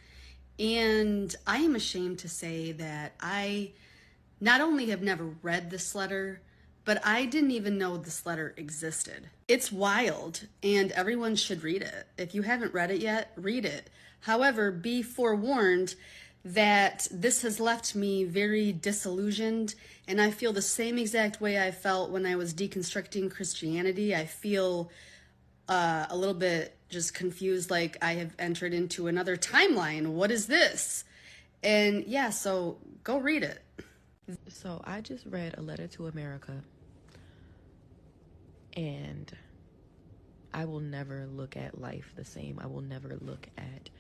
And I am ashamed to say that I not only have never read this letter, but I didn't even know this letter existed. It's wild, and everyone should read it. If you haven't read it yet, read it. However, be forewarned that this has left me very disillusioned, and I feel the same exact way I felt when I was deconstructing Christianity. I feel a little bit just confused, like I have entered into another timeline. What is this? And yeah, so go read it. So I just read A Letter to America, and I will never look at life the same. I will never look at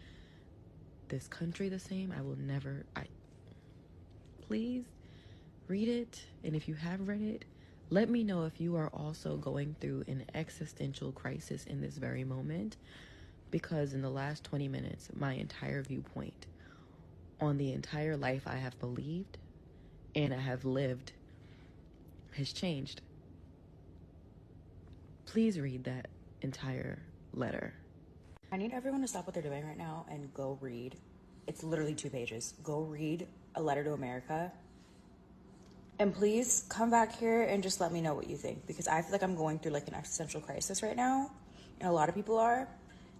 this country the same. Please read it, and if you have read it, let me know if you are also going through an existential crisis in this very moment, because in the last 20 minutes, my entire viewpoint on the entire life I have believed and I have lived has changed. Please read that entire letter. I need everyone to stop what they're doing right now and go read. It's literally 2 pages. Go read A Letter to America. And please come back here and just let me know what you think, because I feel like I'm going through like an existential crisis right now, and a lot of people are.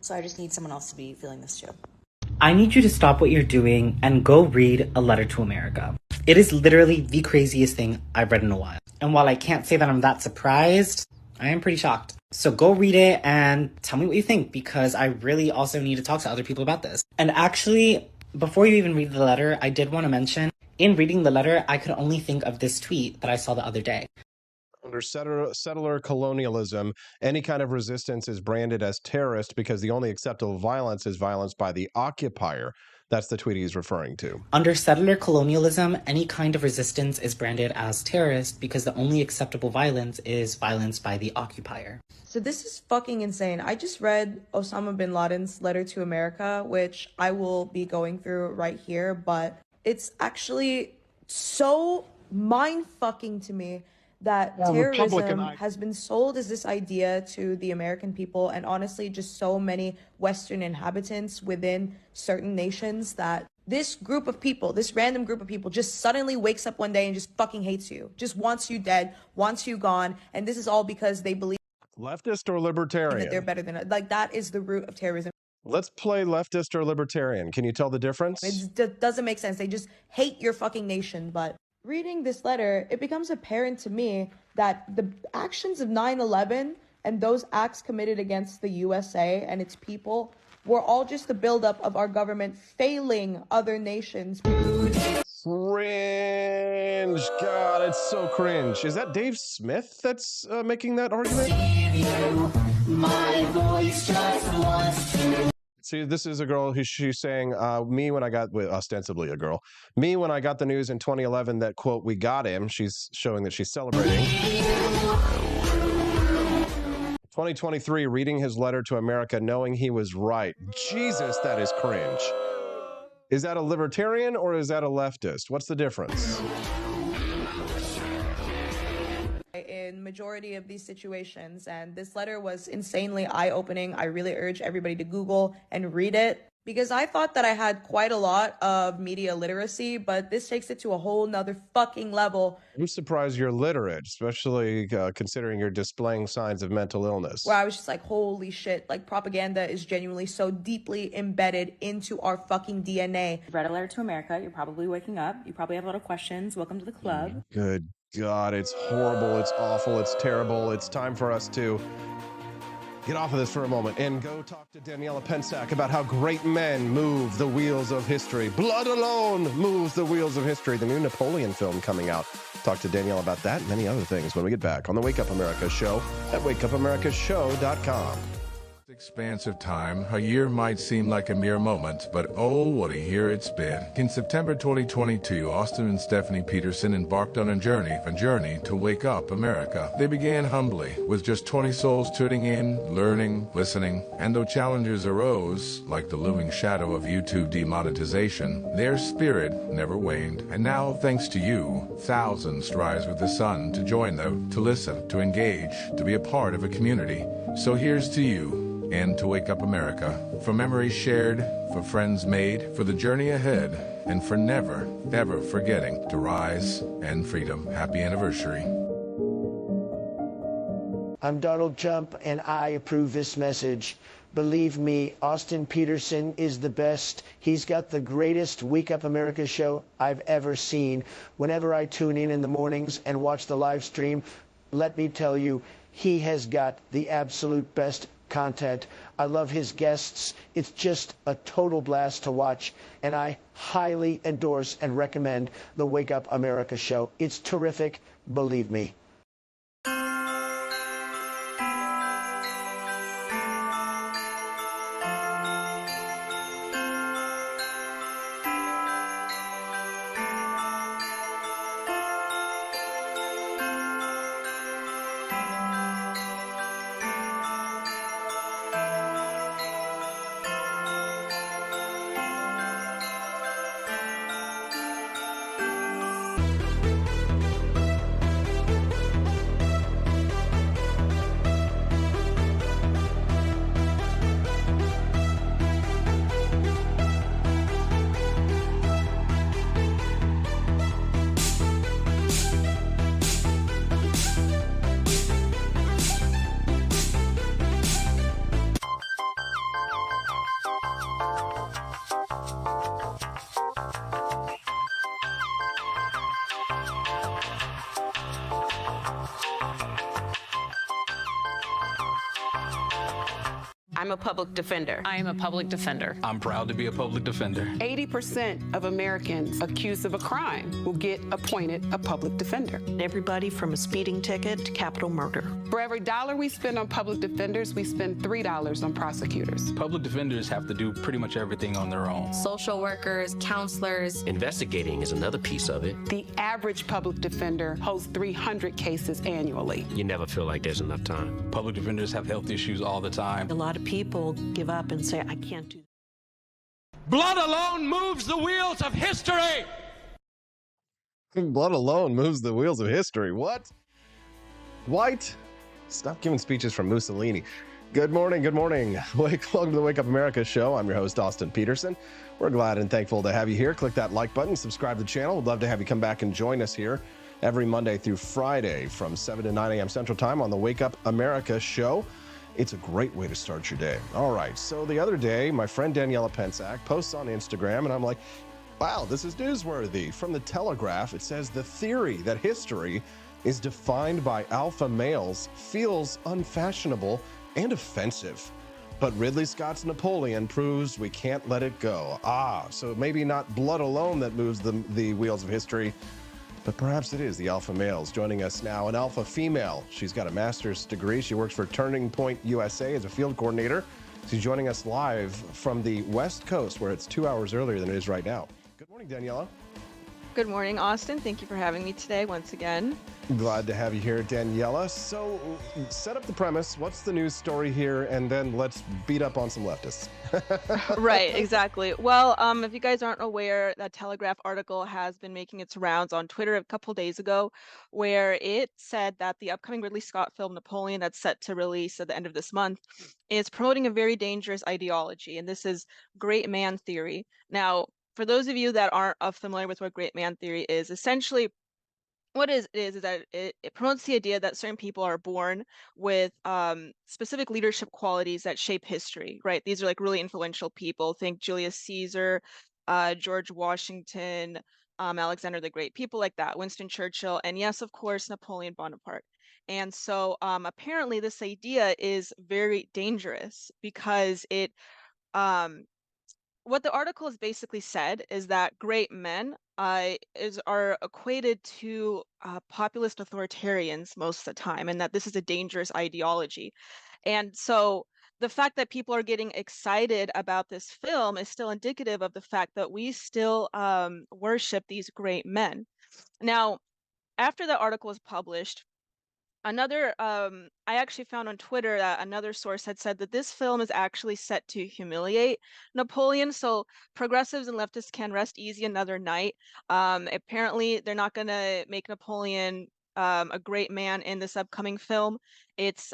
So I just need someone else to be feeling this too. I need you to stop what you're doing and go read A Letter to America. It is literally the craziest thing I've read in a while. And while I can't say that I'm that surprised, I am pretty shocked. So go read it and tell me what you think, because I really also need to talk to other people about this. And actually, before you even read the letter, I did want to mention, in reading the letter, I could only think of this tweet that I saw the other day. Under settler colonialism, any kind of resistance is branded as terrorist because the only acceptable violence is violence by the occupier. That's the tweet he's referring to. Under settler colonialism, any kind of resistance is branded as terrorist because the only acceptable violence is violence by the occupier. So this is fucking insane. I just read Osama Bin Laden's Letter to America, which I will be going through right here, but it's actually so mind-fucking to me that terrorism has been sold as this idea to the American people, and honestly just so many Western inhabitants within certain nations, that this group of people, this random group of people, just suddenly wakes up one day and just fucking hates you, just wants you dead, wants you gone, and this is all because they believe leftist or libertarian that they're better than us. Like, that is the root of terrorism. Let's play leftist or libertarian. Can you tell the difference? It doesn't make sense. They just hate your fucking nation. But reading this letter, it becomes apparent to me that the actions of 9/11 and those acts committed against the USA and its people were all just the buildup of our government failing other nations. Cringe. God, it's so cringe. Is that Dave Smith that's making that argument? My voice just wants to. See, this is a girl who she's saying, me when I got, ostensibly a girl, me when I got the news in 2011 that, quote, we got him. She's showing that she's celebrating. 2023, reading his letter to America, knowing he was right. Jesus, that is cringe. Is that a libertarian or is that a leftist? What's the difference? In majority of these situations, and this letter was insanely eye-opening. I really urge everybody to Google and read it, because I thought that I had quite a lot of media literacy, but this takes it to a whole nother fucking level. I'm surprised you're literate, especially considering you're displaying signs of mental illness. Where I was just like, holy shit, like propaganda is genuinely so deeply embedded into our fucking DNA. Read A Letter to America. You're probably waking up. You probably have a lot of questions. Welcome to the club. Good God, it's horrible. It's awful. It's terrible. It's time for us to get off of this for a moment and go talk to Daniela Pensac about how great men move the wheels of history. Blood alone moves the wheels of history. The new Napoleon film coming out. Talk to Daniela about that and many other things when we get back on the Wake Up America show at wakeupAmericaShow.com. Expansive time, a year might seem like a mere moment, but oh, what a year it's been. In September 2022, Austin and Stephanie Peterson embarked on a journey to wake up America. They began humbly, with just 20 souls tuning in, learning, listening, and though challenges arose, like the looming shadow of YouTube demonetization, their spirit never waned. And now, thanks to you, thousands rise with the sun to join them, to listen, to engage, to be a part of a community. So here's to you, and to Wake Up America, for memories shared, for friends made, for the journey ahead, and for never, ever forgetting to rise and freedom. Happy anniversary. I'm Donald Trump, and I approve this message. Believe me, Austin Peterson is the best. He's got the greatest Wake Up America show I've ever seen. Whenever I tune in the mornings and watch the live stream, let me tell you, he has got the absolute best content. I love his guests. It's just a total blast to watch, and I highly endorse and recommend the Wake Up America show. It's terrific, believe me. I'm a public defender. I am a public defender. I'm proud to be a public defender. 80% of Americans accused of a crime will get appointed a public defender. Everybody from a speeding ticket to capital murder. For every dollar we spend on public defenders, we spend $3 on prosecutors. Public defenders have to do pretty much everything on their own. Social workers, counselors. Investigating is another piece of it. The average public defender holds 300 cases annually. You never feel like there's enough time. Public defenders have health issues all the time. A lot of people give up and say, I can't do that. Blood alone moves the wheels of history. Blood alone moves the wheels of history. What? White? Stop giving speeches from Mussolini. Good morning. Good morning. Welcome to the Wake Up America show. I'm your host, Austin Peterson. We're glad and thankful to have you here. Click that like button, subscribe to the channel. We'd love to have you come back and join us here every Monday through Friday from 7 to 9 a.m. Central Time on the Wake Up America show. It's a great way to start your day. All right, so the other day, my friend Daniela Pensac posts on Instagram, and I'm like, wow, this is newsworthy. From the Telegraph, it says the theory that history is defined by alpha males feels unfashionable and offensive. But Ridley Scott's Napoleon proves we can't let it go. So maybe not blood alone that moves the wheels of history, but perhaps it is the alpha males. Joining us now, an alpha female. She's got a master's degree. She works for Turning Point USA as a field coordinator. She's joining us live from the West Coast, where it's 2 hours earlier than it is right now. Good morning, Daniela. Good morning, Austin. Thank you for having me today once again. Glad to have you here, Daniela. So set up the premise. What's the news story here? And then let's beat up on some leftists. Right, exactly. Well, if you guys aren't aware, that Telegraph article has been making its rounds on Twitter a couple days ago, where it said that the upcoming Ridley Scott film Napoleon, that's set to release at the end of this month, is promoting a very dangerous ideology. And this is great man theory. Now, for those of you that aren't familiar with what great man theory is, essentially what it is that it promotes the idea that certain people are born with specific leadership qualities that shape history, right? These are like really influential people. Think Julius Caesar, George Washington, Alexander the Great, people like that, Winston Churchill, and yes, of course, Napoleon Bonaparte. And so apparently this idea is very dangerous because it um, what the article has basically said is that great men are equated to populist authoritarians most of the time, and that this is a dangerous ideology. And so the fact that people are getting excited about this film is still indicative of the fact that we still worship these great men. Now, after the article was published, another I actually found on Twitter that another source had said that this film is actually set to humiliate Napoleon, so progressives and leftists can rest easy another night. Apparently they're not going to make Napoleon a great man in this upcoming film. It's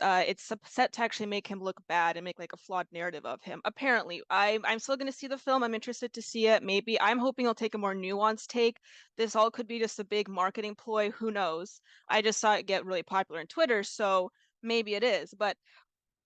set to actually make him look bad and make like a flawed narrative of him. Apparently, I'm still going to see the film. I'm interested to see it. Maybe I'm hoping it'll take a more nuanced take. This all could be just a big marketing ploy. Who knows? I just saw it get really popular on Twitter, so maybe it is. But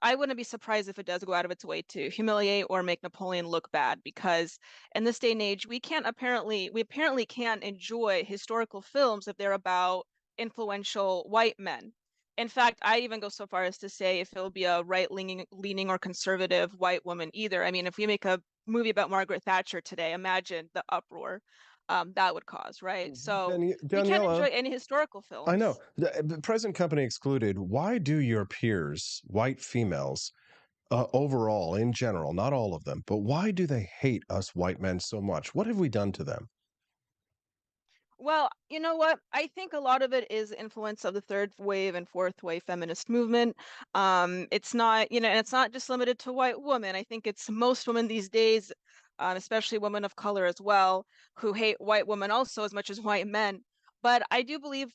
I wouldn't be surprised if it does go out of its way to humiliate or make Napoleon look bad, because in this day and age, we apparently can't enjoy historical films if they're about influential white men. In fact, I even go so far as to say if it'll be a right-leaning or conservative white woman either. I mean, if we make a movie about Margaret Thatcher today, imagine the uproar that would cause, right? So we can't enjoy Daniela, any historical I know. films. The present company excluded, why do your peers, white females, overall, in general, not all of them, but why do they hate us white men so much? What have we done to them? Well, you know what? I think a lot of it is influence of the third wave and fourth wave feminist movement. It's not, and it's not just limited to white women. I think it's most women these days, especially women of color as well, who hate white women also as much as white men. But I do believe,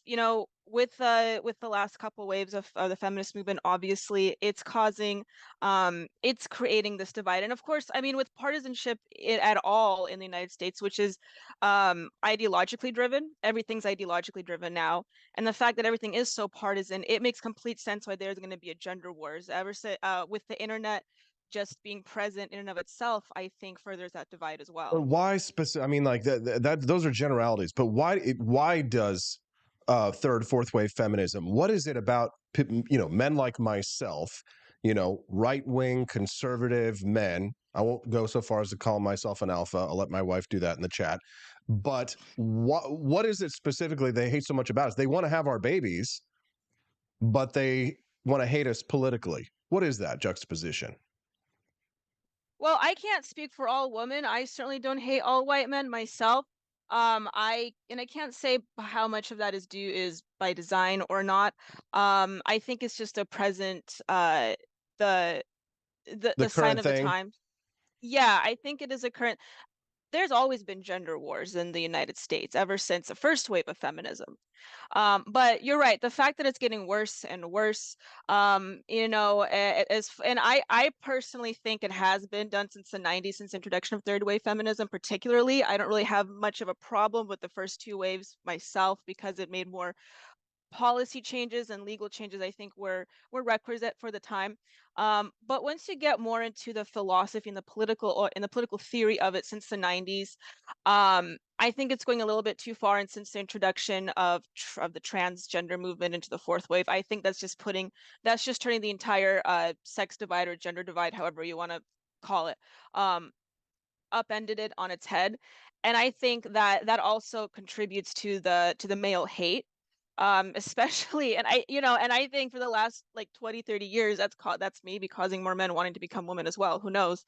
with the last couple waves of the feminist movement, obviously it's creating this divide. And of course, I mean, with partisanship at all in the United States, which is ideologically driven, everything's ideologically driven now, and the fact that everything is so partisan, it makes complete sense why there's going to be a gender wars. With the internet just being present in and of itself, I think furthers that divide as But well. why specific? I mean, like that those are generalities, but why does third, fourth wave feminism? What is it about men like myself, right wing conservative men? I won't go so far as to call myself an alpha. I'll let my wife do that in the chat. But what is it specifically they hate so much about us? They want to have our babies, but they want to hate us politically. What is that juxtaposition? Well, I can't speak for all women. I certainly don't hate all white men myself. I can't say how much of that is by design or not. I think it's just a present the The sign current of the thing. times. Yeah, I think it is a current. There's always been gender wars in the United States ever since the first wave of feminism. But you're right. The fact that it's getting worse and worse, and I personally think it has been done since the 90s, since the introduction of third wave feminism, particularly. I don't really have much of a problem with the first two waves myself because it made more policy changes and legal changes, I think, were requisite for the time. But once you get more into the philosophy and the political theory of it since the 90s, I think it's going a little bit too far. And since the introduction of the transgender movement into the fourth wave, I think that's just turning the entire sex divide or gender divide, however you want to call it, upended it on its head. And I think that also contributes to the male hate, especially, and I think for the last like 20-30 years that's maybe causing more men wanting to become women as well. Who knows?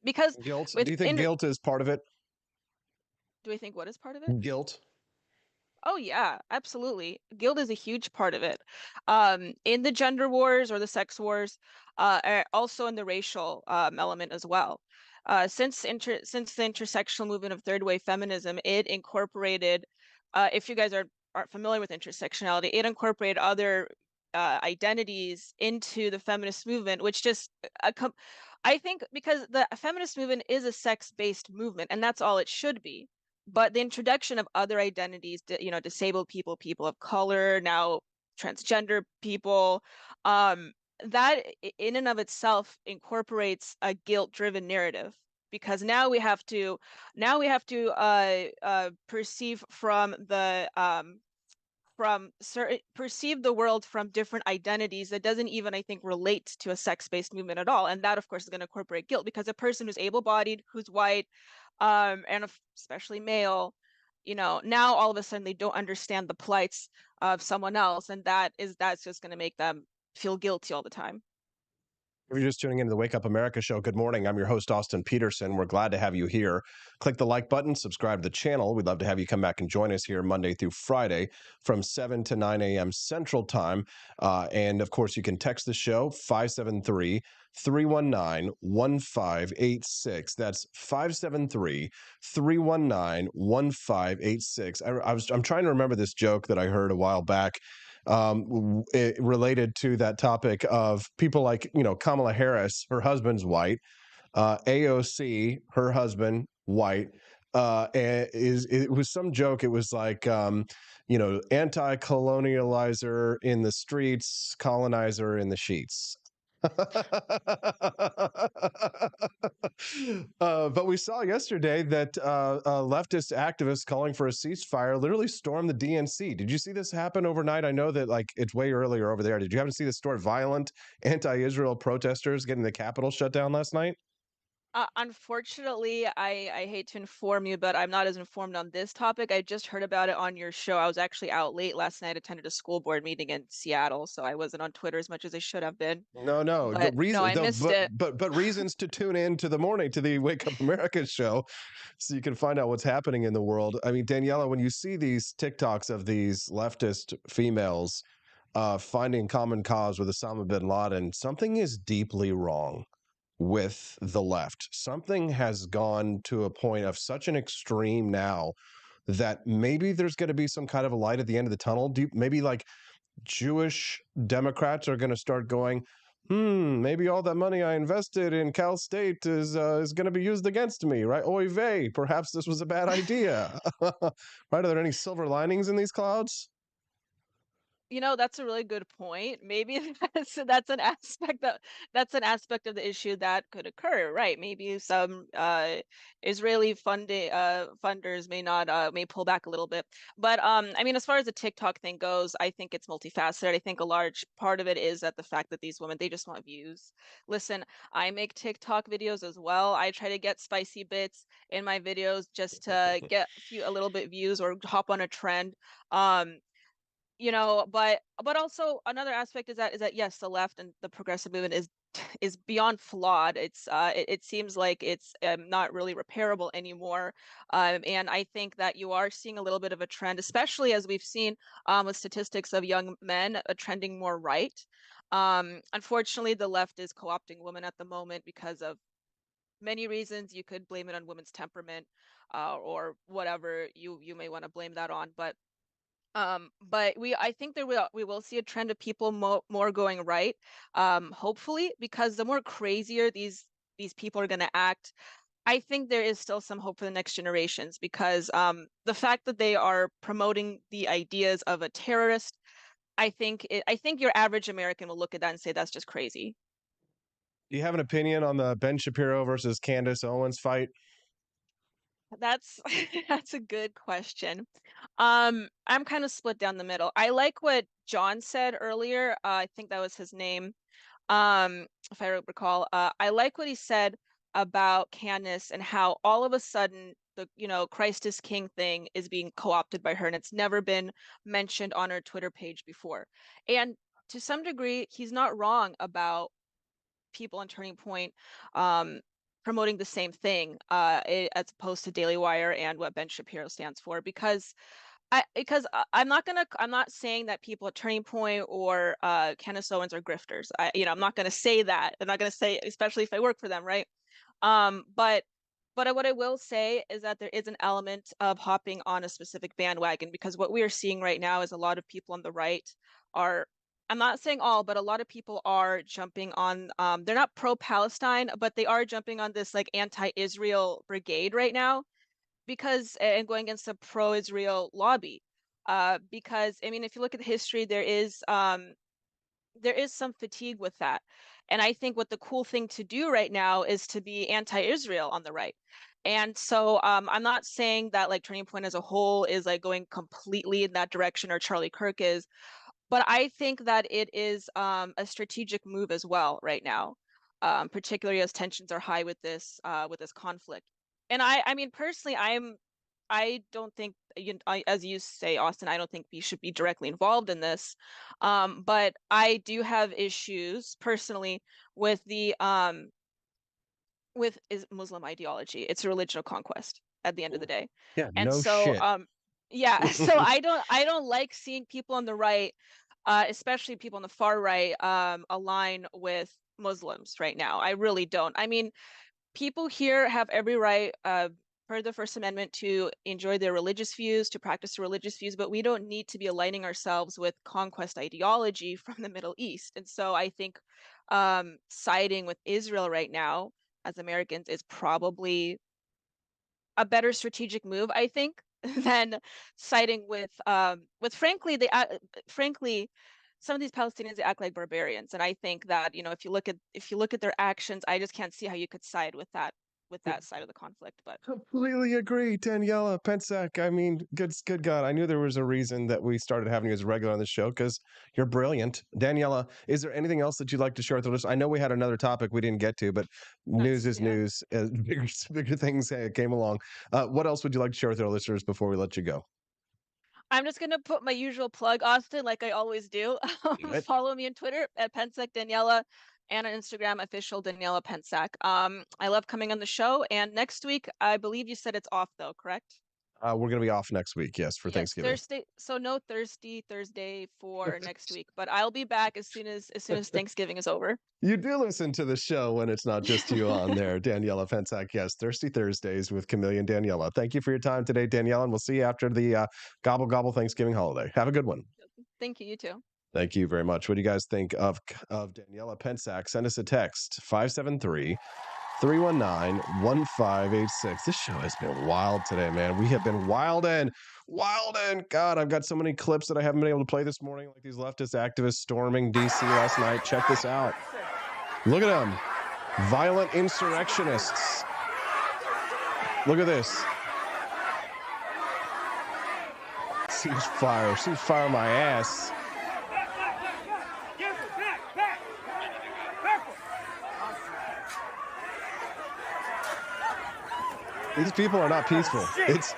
Because Guilt. with Do you think guilt is part of it? do I think what is part of it? Guilt. Oh yeah, absolutely. Guilt is a huge part of it. In the gender wars or the sex wars, also in the racial element as well. Since the intersectional movement of third wave feminism, it incorporated, if you guys aren't familiar with intersectionality, it incorporated other identities into the feminist movement, which just I think because the feminist movement is a sex-based movement, and that's all it should be. But the introduction of other identities, disabled people, people of color, now transgender people, that in and of itself incorporates a guilt-driven narrative. because now we have to perceive from the perceive the world from different identities that doesn't even, I think, relate to a sex-based movement at all. And that, of course, is going to incorporate guilt, because a person who's able-bodied, who's white, and especially male, now all of a sudden they don't understand the plights of someone else, and that's just going to make them feel guilty all the time. If you're just tuning into the Wake Up America show, good morning. I'm your host, Austin Peterson. We're glad to have you here. Click the like button, subscribe to the channel. We'd love to have you come back and join us here Monday through Friday from 7 to 9 a.m. Central Time. And of course, you can text the show 573-319-1586. That's 573-319-1586. I'm trying to remember this joke that I heard a while back, related to that topic of people like, Kamala Harris, her husband's white, AOC, her husband, white, and it was some joke. It was like, anti-colonializer in the streets, colonizer in the sheets. But we saw yesterday that leftist activists calling for a ceasefire literally stormed the DNC. Did you see this happen overnight? I know that it's way earlier over there. Did you happen to see the story? Violent anti-Israel protesters getting the Capitol shut down last night? Unfortunately, I hate to inform you, but I'm not as informed on this topic. I just heard about it on your show. I was actually out late last night, attended a school board meeting in Seattle, so I wasn't on Twitter as much as I should have been. No, But no, I missed it. But reasons to tune in to the morning to the Wake Up America show, so you can find out what's happening in the world. I mean, Daniela, when you see these TikToks of these leftist females finding common cause with Osama bin Laden, something is deeply wrong with the left. Something has gone to a point of such an extreme now that maybe there's going to be some kind of a light at the end of the tunnel. Maybe like Jewish Democrats are going to start going, maybe all that money I invested in Cal State is going to be used against me, right? Oy vey, perhaps this was a bad idea. Right? Are there any silver linings in these clouds? That's a really good point. Maybe that's an aspect of the issue that could occur, right? Maybe some Israeli funders may pull back a little bit. But I mean, as far as the TikTok thing goes, I think it's multifaceted. I think a large part of it is that the fact that these women, they just want views. Listen, I make TikTok videos as well. I try to get spicy bits in my videos just to get a little bit views or hop on a trend. But also another aspect is that yes, the left and the progressive movement is beyond flawed. It seems like it's not really repairable anymore, and I think that you are seeing a little bit of a trend, especially as we've seen with statistics of young men trending more right. Unfortunately, the left is co-opting women at the moment because of many reasons. You could blame it on women's temperament, or whatever you may want to blame that on, but I think we will see a trend of people more going right, hopefully, because the more crazier these people are going to act, I think there is still some hope for the next generations, because the fact that they are promoting the ideas of a terrorist, I think your average American will look at that and say that's just crazy. Do you have an opinion on the Ben Shapiro versus Candace Owens fight? That's that's a good question. I'm kind of split down the middle. I like what John said earlier. I think that was his name. If I recall, I like what he said about Candace and how all of a sudden the Christ is King thing is being co-opted by her, and it's never been mentioned on her Twitter page before. And to some degree, he's not wrong about people on Turning Point promoting the same thing, as opposed to Daily Wire and what Ben Shapiro stands for, because I'm not saying that people at Turning Point or Candace Owens are grifters. I'm not going to say that. I'm not going to say, especially if I work for them, right? But what I will say is that there is an element of hopping on a specific bandwagon, because what we are seeing right now is a lot of people on the right are, I'm not saying all, but a lot of people are jumping on, they're not pro-Palestine, but they are jumping on this like anti-Israel brigade right now, and going against the pro-Israel lobby. Because I mean, if you look at the history, there is some fatigue with that. And I think what the cool thing to do right now is to be anti-Israel on the right. And so I'm not saying that like Turning Point as a whole is like going completely in that direction, or Charlie Kirk is, but I think that it is a strategic move as well right now, particularly as tensions are high with this conflict. And I mean, personally, I don't think, as you say, Austin, I don't think we should be directly involved in this. But I do have issues personally with with Muslim ideology. It's a religion of conquest at the end of the day. Yeah, And no so, shit. yeah, so I don't like seeing people on the right, especially people on the far right, align with Muslims right now. I really don't. I mean, people here have every right, per the First Amendment, to enjoy their religious views, to practice their religious views, but we don't need to be aligning ourselves with conquest ideology from the Middle East. And so I think siding with Israel right now as Americans is probably a better strategic move, I think, than siding with frankly some of these Palestinians, they act like barbarians. And I think that, you know, if you look at their actions, I just can't see how you could side with that side of the conflict. But Completely agree, Daniela Pensac. I mean, good God. I knew there was a reason that we started having you as a regular on the show, because you're brilliant. Daniela, is there anything else that you'd like to share with us? I know we had another topic we didn't get to, but news is news. Bigger things came along. What else would you like to share with our listeners before we let you go? I'm just gonna put my usual plug, Austin, like I always do. Follow me on Twitter at Pensac Daniela, and on Instagram, official Daniela Pensac. I love coming on the show, and next week, I believe you said it's off though, correct? We're going to be off next week, yes, for Thanksgiving. Thursday, so no Thursday for next week, but I'll be back as soon as Thanksgiving is over. You do listen to the show when it's not just you on there, Daniela Pensac. Yes, Thirsty Thursdays with Camilia and Daniela. Thank you for your time today, Daniela, and we'll see you after the Gobble Gobble Thanksgiving holiday. Have a good one. Thank you, you too. Thank you very much. What do you guys think of Daniela Pensac? Send us a text, 573-319-1586. This show has been wild today, man. We have been wildin'. God, I've got so many clips that I haven't been able to play this morning, like these leftist activists storming D.C. last night. Check this out. Look at them. Violent insurrectionists. Look at this. Ceasefire my ass. These people are not peaceful. It's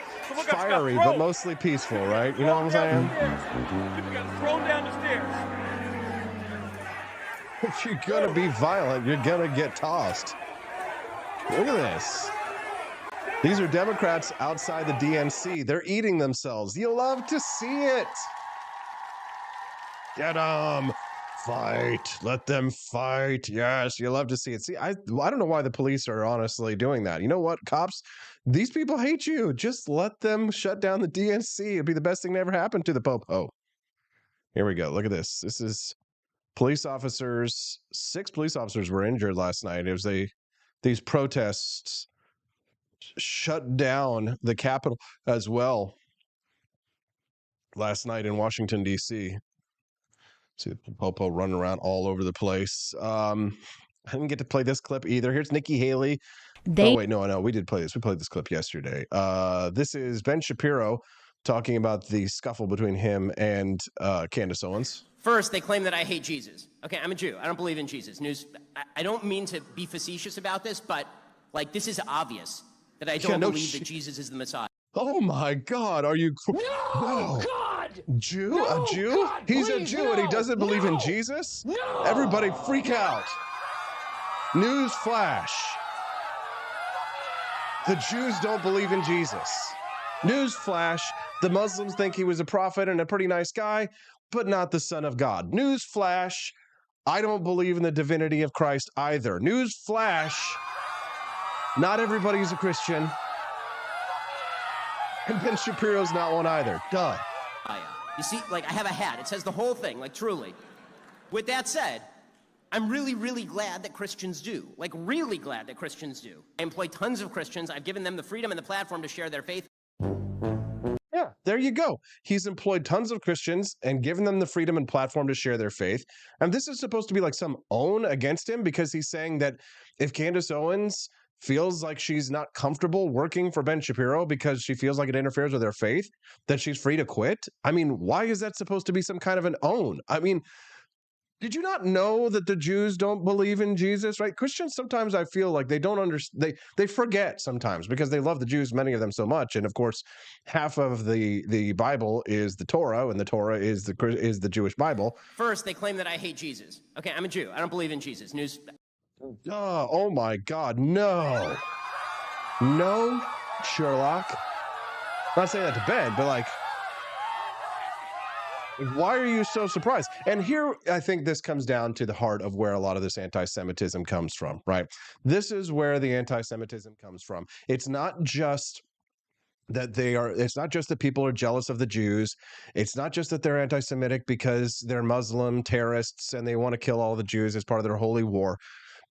fiery, but mostly peaceful, right? You know what I'm saying? People got thrown down the stairs. If you're going to be violent, you're going to get tossed. Look at this. These are Democrats outside the DNC. They're eating themselves. You love to see it. Get them. Fight. Let them fight. Yes, you love to see it. See, I don't know why the police are honestly doing that. You know what, cops? These people hate you. Just let them shut down the DNC. It'd be the best thing that ever happened to the Popo. Here we go. Look at this. This is police officers. 6 police officers were injured last night. It was these protests shut down the Capitol as well last night in Washington, D.C. See the Popo running around all over the place. I didn't get to play this clip either. Here's Nikki Haley. Oh, wait, no, we did play this. We played this clip yesterday. This is Ben Shapiro talking about the scuffle between him and Candace Owens. First, they claim that I hate Jesus. Okay, I'm a Jew. I don't believe in Jesus. I don't mean to be facetious about this, but, like, this is obvious that I don't believe that Jesus is the Messiah. Oh, my God. Are you... No, God! Jew? No, a Jew? God, He's please, a Jew and he doesn't believe in Jesus? No! Everybody freak out. News flash. The Jews don't believe in Jesus. News flash. The Muslims think he was a prophet and a pretty nice guy, but not the Son of God. News flash. I don't believe in the divinity of Christ either. News flash. Not everybody's a Christian. And Ben Shapiro's not one either. Duh. You see, like, I have a hat. It says the whole thing, like, truly. With that said, I'm really, really glad that Christians do. Like, really glad that Christians do. I employ tons of Christians. I've given them the freedom and the platform to share their faith. Yeah, Yeah, there you go. He's employed tons of Christians and given them the freedom and platform to share their faith. And this is supposed to be like some own against him because he's saying that if Candace Owens feels like she's not comfortable working for Ben Shapiro because she feels like it interferes with her faith, that she's free to quit. I mean, why is that supposed to be some kind of an own? I mean, did you not know that the Jews don't believe in Jesus, right? Christians, sometimes I feel like they don't understand. They forget sometimes because they love the Jews, many of them so much. And of course, half of the Bible is the Torah, and the Torah is the Jewish Bible. First, they claim that I hate Jesus. Okay, I'm a Jew. I don't believe in Jesus. News. Oh my God, no. No, Sherlock. I'm not saying that to Ben, but like, why are you so surprised? And here, I think this comes down to the heart of where a lot of this anti-Semitism comes from, right? This is where the anti-Semitism comes from. It's not just it's not just that people are jealous of the Jews. It's not just that they're anti-Semitic because they're Muslim terrorists and they want to kill all the Jews as part of their holy war.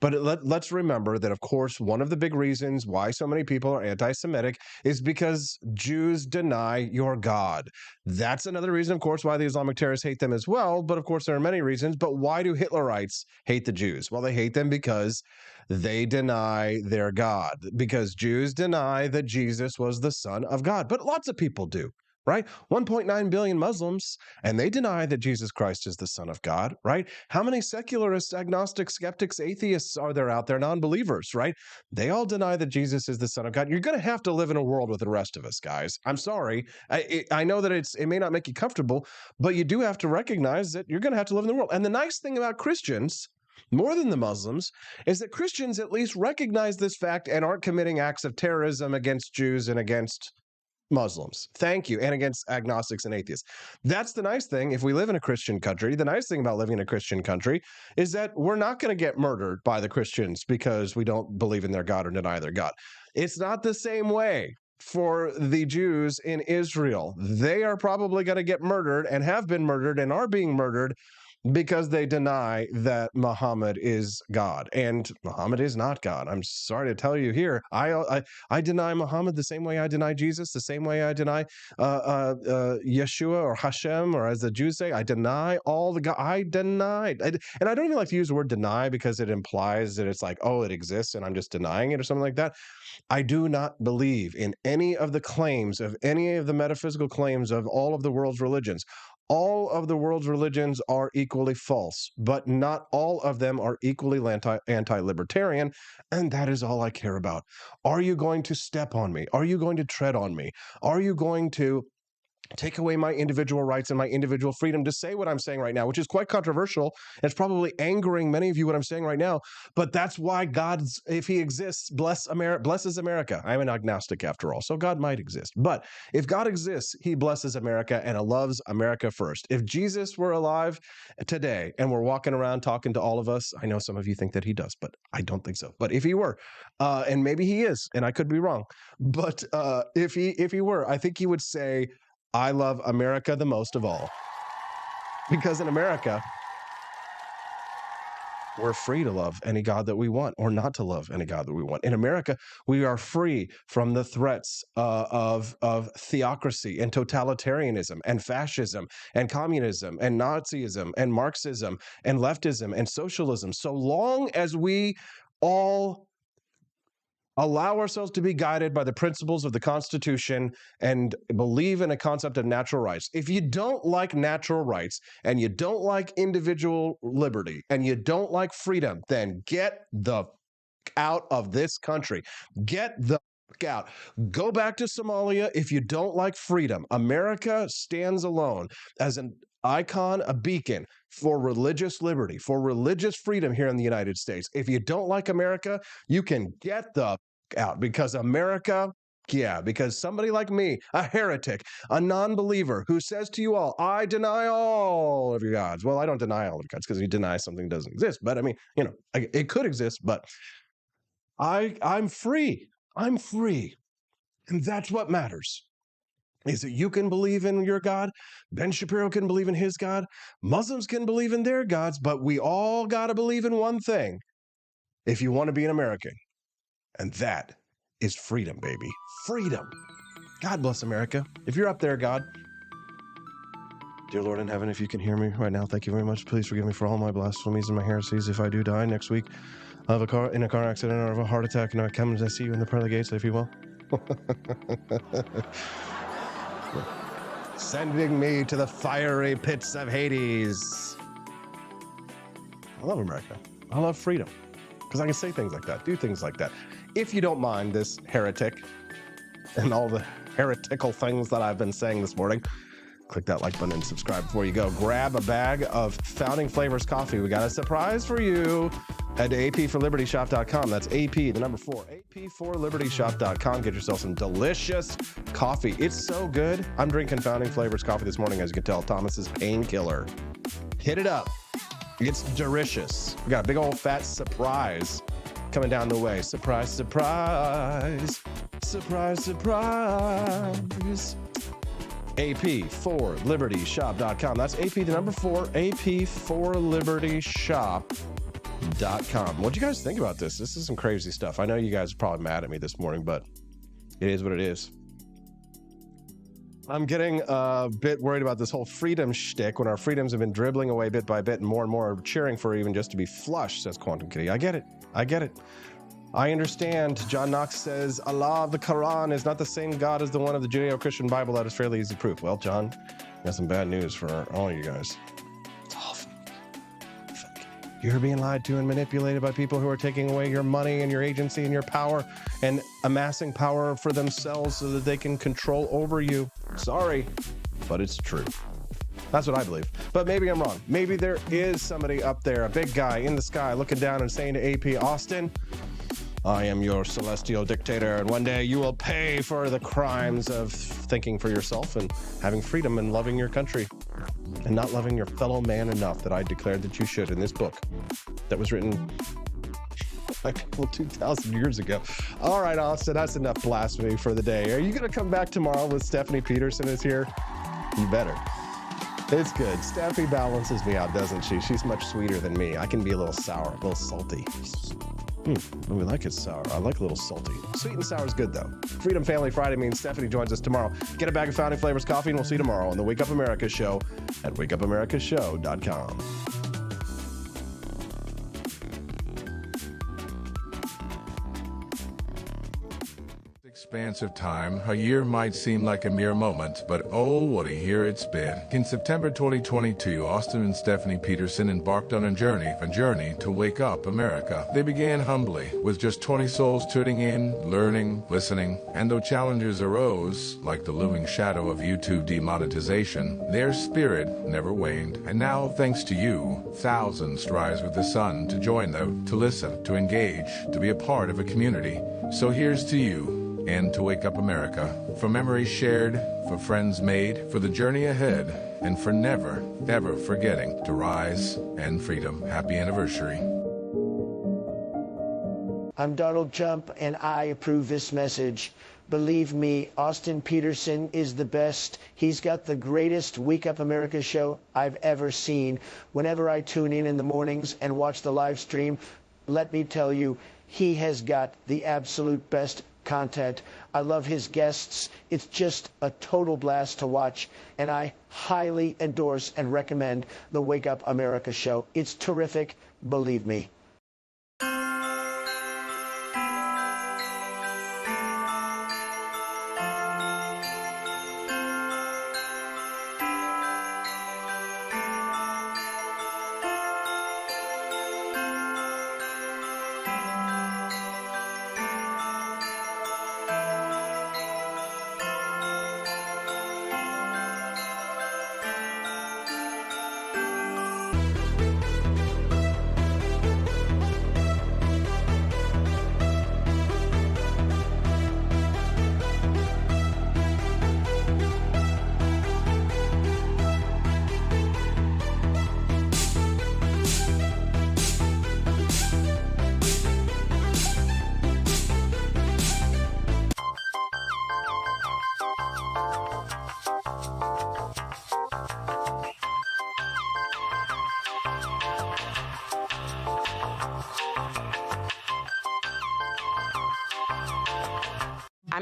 But let's remember that, of course, one of the big reasons why so many people are anti-Semitic is because Jews deny your God. That's another reason, of course, why the Islamic terrorists hate them as well. But of course, there are many reasons. But why do Hitlerites hate the Jews? Well, they hate them because they deny their God, because Jews deny that Jesus was the Son of God. But lots of people do. Right? 1.9 billion Muslims, and they deny that Jesus Christ is the Son of God, right? How many secularists, agnostics, skeptics, atheists are there out there, non-believers, right? They all deny that Jesus is the Son of God. You're going to have to live in a world with the rest of us, guys. I'm sorry. I know that it may not make you comfortable, but you do have to recognize that you're going to have to live in the world. And the nice thing about Christians, more than the Muslims, is that Christians at least recognize this fact and aren't committing acts of terrorism against Jews and against Muslims. Thank you. And against agnostics and atheists. That's the nice thing. If we live in a Christian country, the nice thing about living in a Christian country is that we're not going to get murdered by the Christians because we don't believe in their God or deny their God. It's not the same way for the Jews in Israel. They are probably going to get murdered and have been murdered and are being murdered because they deny that Muhammad is God. And Muhammad is not God. I'm sorry to tell you here. I deny Muhammad the same way I deny Jesus, the same way I deny Yeshua or Hashem, or as the Jews say, I deny all the God. I deny. And I don't even like to use the word deny because it implies that it's like, oh, it exists and I'm just denying it or something like that. I do not believe in any of the claims of any of the metaphysical claims of all of the world's religions. All of the world's religions are equally false, but not all of them are equally anti-libertarian, and that is all I care about. Are you going to step on me? Are you going to tread on me? Are you going to take away my individual rights and my individual freedom to say what I'm saying right now, which is quite controversial. It's probably angering many of you what I'm saying right now, but that's why God's, if he exists, blesses America. I'm an agnostic after all, so God might exist. But if God exists, he blesses America and loves America first. If Jesus were alive today and we're walking around talking to all of us, I know some of you think that he does, but I don't think so. But if he were, and maybe he is, and I could be wrong, but if he were, I think he would say, I love America the most of all. Because in America, we're free to love any God that we want or not to love any God that we want. In America, we are free from the threats of theocracy and totalitarianism and fascism and communism and Nazism and Marxism and leftism and socialism. So long as we all allow ourselves to be guided by the principles of the Constitution and believe in a concept of natural rights. If you don't like natural rights and you don't like individual liberty and you don't like freedom, then get the out of this country. Get the out. Go back to Somalia if you don't like freedom. America stands alone as an icon, a beacon for religious liberty, for religious freedom here in the United States. If you don't like America, you can get the out because America, because somebody like me, a heretic, a non-believer who says to you all, I deny all of your gods. Well, I don't deny all of your gods because you deny something that doesn't exist. But I mean, it could exist, but I'm free. I'm free. And that's what matters. Is that you can believe in your God, Ben Shapiro can believe in his God, Muslims can believe in their gods, but we all got to believe in one thing if you want to be an American, and that is freedom, baby. Freedom. God bless America. If you're up there, God, dear Lord in heaven, if you can hear me right now, thank you very much. Please forgive me for all my blasphemies and my heresies. If I do die next week of in a car accident or of a heart attack, and I come and I see you in the pearly gates, if you will. Sending me to the fiery pits of Hades. I love America. I love freedom. Because I can say things like that, do things like that. If you don't mind this heretic and all the heretical things that I've been saying this morning, click that like button and subscribe before you go. Grab a bag of Founding Flavors coffee. We got a surprise for you. Head to apforlibertyshop.com. That's AP, the number 4, apforlibertyshop.com. Get yourself some delicious coffee. It's so good. I'm drinking Founding Flavors coffee this morning, as you can tell. Thomas's painkiller. Hit it up. It's delicious. We got a big old fat surprise coming down the way. Surprise, surprise. Surprise, surprise. AP4libertyshop.com. That's AP, the number 4, AP4libertyshop.com. What do you guys think about this? This is some crazy stuff. I know you guys are probably mad at me this morning, but it is what it is. I'm getting a bit worried about this whole freedom shtick when our freedoms have been dribbling away bit by bit and more are cheering for even just to be flush, says Quantum Kitty. I get it. I understand. John Knox says Allah of the Quran is not the same God as the one of the Judeo-Christian Bible. That is fairly easy proof. Well, John, I got some bad news for all you guys. It's all fake. You're being lied to and manipulated by people who are taking away your money and your agency and your power and amassing power for themselves so that they can control over you. Sorry, but it's true. That's what I believe. But maybe I'm wrong. Maybe there is somebody up there, a big guy in the sky looking down and saying to AP, Austin, I am your celestial dictator, and one day you will pay for the crimes of thinking for yourself and having freedom and loving your country and not loving your fellow man enough that I declared that you should in this book that was written by people 2,000 years ago. All right, Austin, that's enough blasphemy for the day. Are you going to come back tomorrow when Stephanie Peterson is here? You better. It's good. Steffi balances me out, doesn't she? She's much sweeter than me. I can be a little sour, a little salty. We like it sour. I like a little salty. Sweet and sour is good, though. Freedom Family Friday means Stephanie joins us tomorrow. Get a bag of Founding Flavors coffee, and we'll see you tomorrow on the Wake Up America Show at wakeupAmericaShow.com. Expanse of time, a year might seem like a mere moment, but oh, what a year it's been. In September 2022, Austin and Stephanie Peterson embarked on a journey to wake up America. They began humbly, with just 20 souls tuning in, learning, listening, and though challenges arose, like the looming shadow of YouTube demonetization, their spirit never waned. And now, thanks to you, thousands rise with the sun to join them, to listen, to engage, to be a part of a community. So here's to you, and to wake up America, for memories shared, for friends made, for the journey ahead, and for never, ever forgetting to rise and freedom. Happy anniversary. I'm Donald Trump, and I approve this message. Believe me, Austin Peterson is the best. He's got the greatest Wake Up America show I've ever seen. Whenever I tune in the mornings and watch the live stream, let me tell you, he has got the absolute best content. I love his guests. It's just a total blast to watch, and I highly endorse and recommend the Wake Up America show. It's terrific, believe me.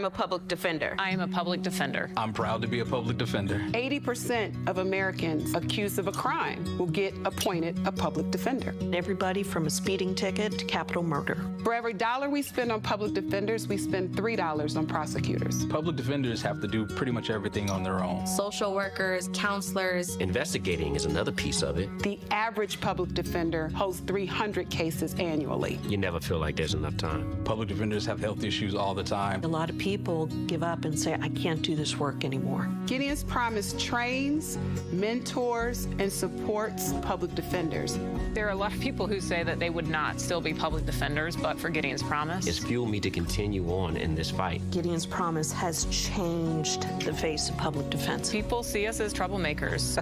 I'm a public defender. I am a public defender. I'm proud to be a public defender. 80% of Americans accused of a crime will get appointed a public defender. Everybody from a speeding ticket to capital murder. For every dollar we spend on public defenders, we spend $3 on prosecutors. Public defenders have to do pretty much everything on their own. Social workers, counselors. Investigating is another piece of it. The average public defender holds 300 cases annually. You never feel like there's enough time. Public defenders have health issues all the time. A lot of people give up and say, I can't do this work anymore. Gideon's Promise trains, mentors, and supports public defenders. There are a lot of people who say that they would not still be public defenders, but for Gideon's Promise. It's fueled me to continue on in this fight. Gideon's Promise has changed the face of public defense. People see us as troublemakers.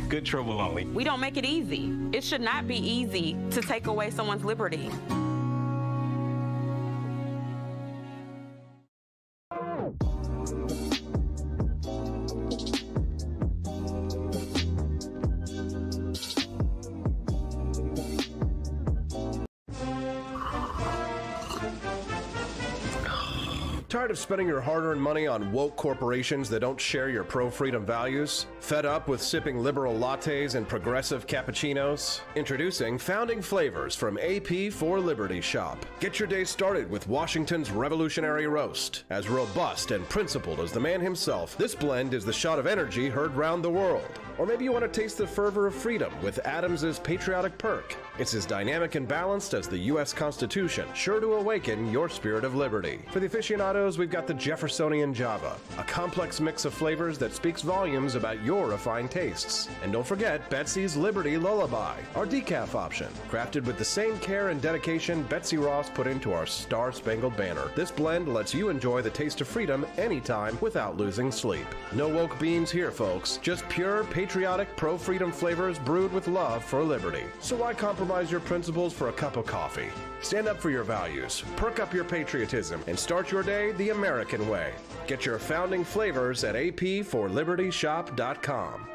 Good trouble only. We don't make it easy. It should not be easy to take away someone's liberty. Tired of spending your hard-earned money on woke corporations that don't share your pro-freedom values? Fed up with sipping liberal lattes and progressive cappuccinos? Introducing Founding Flavors from AP for Liberty Shop. Get your day started with Washington's Revolutionary Roast. As robust and principled as the man himself, this blend is the shot of energy heard round the world. Or maybe you want to taste the fervor of freedom with Adams's Patriotic Perk. It's as dynamic and balanced as the U.S. Constitution, sure to awaken your spirit of liberty. For the aficionados, we've got the Jeffersonian Java, a complex mix of flavors that speaks volumes about your refined tastes. And don't forget Betsy's Liberty Lullaby, our decaf option, crafted with the same care and dedication Betsy Ross put into our Star-Spangled Banner. This blend lets you enjoy the taste of freedom anytime without losing sleep. No woke beans here, folks. Just pure, patriotic, pro-freedom flavors brewed with love for liberty. So why compromise your principles for a cup of coffee? Stand up for your values, perk up your patriotism, and start your day the American way. Get your Founding Flavors at apforlibertyshop.com.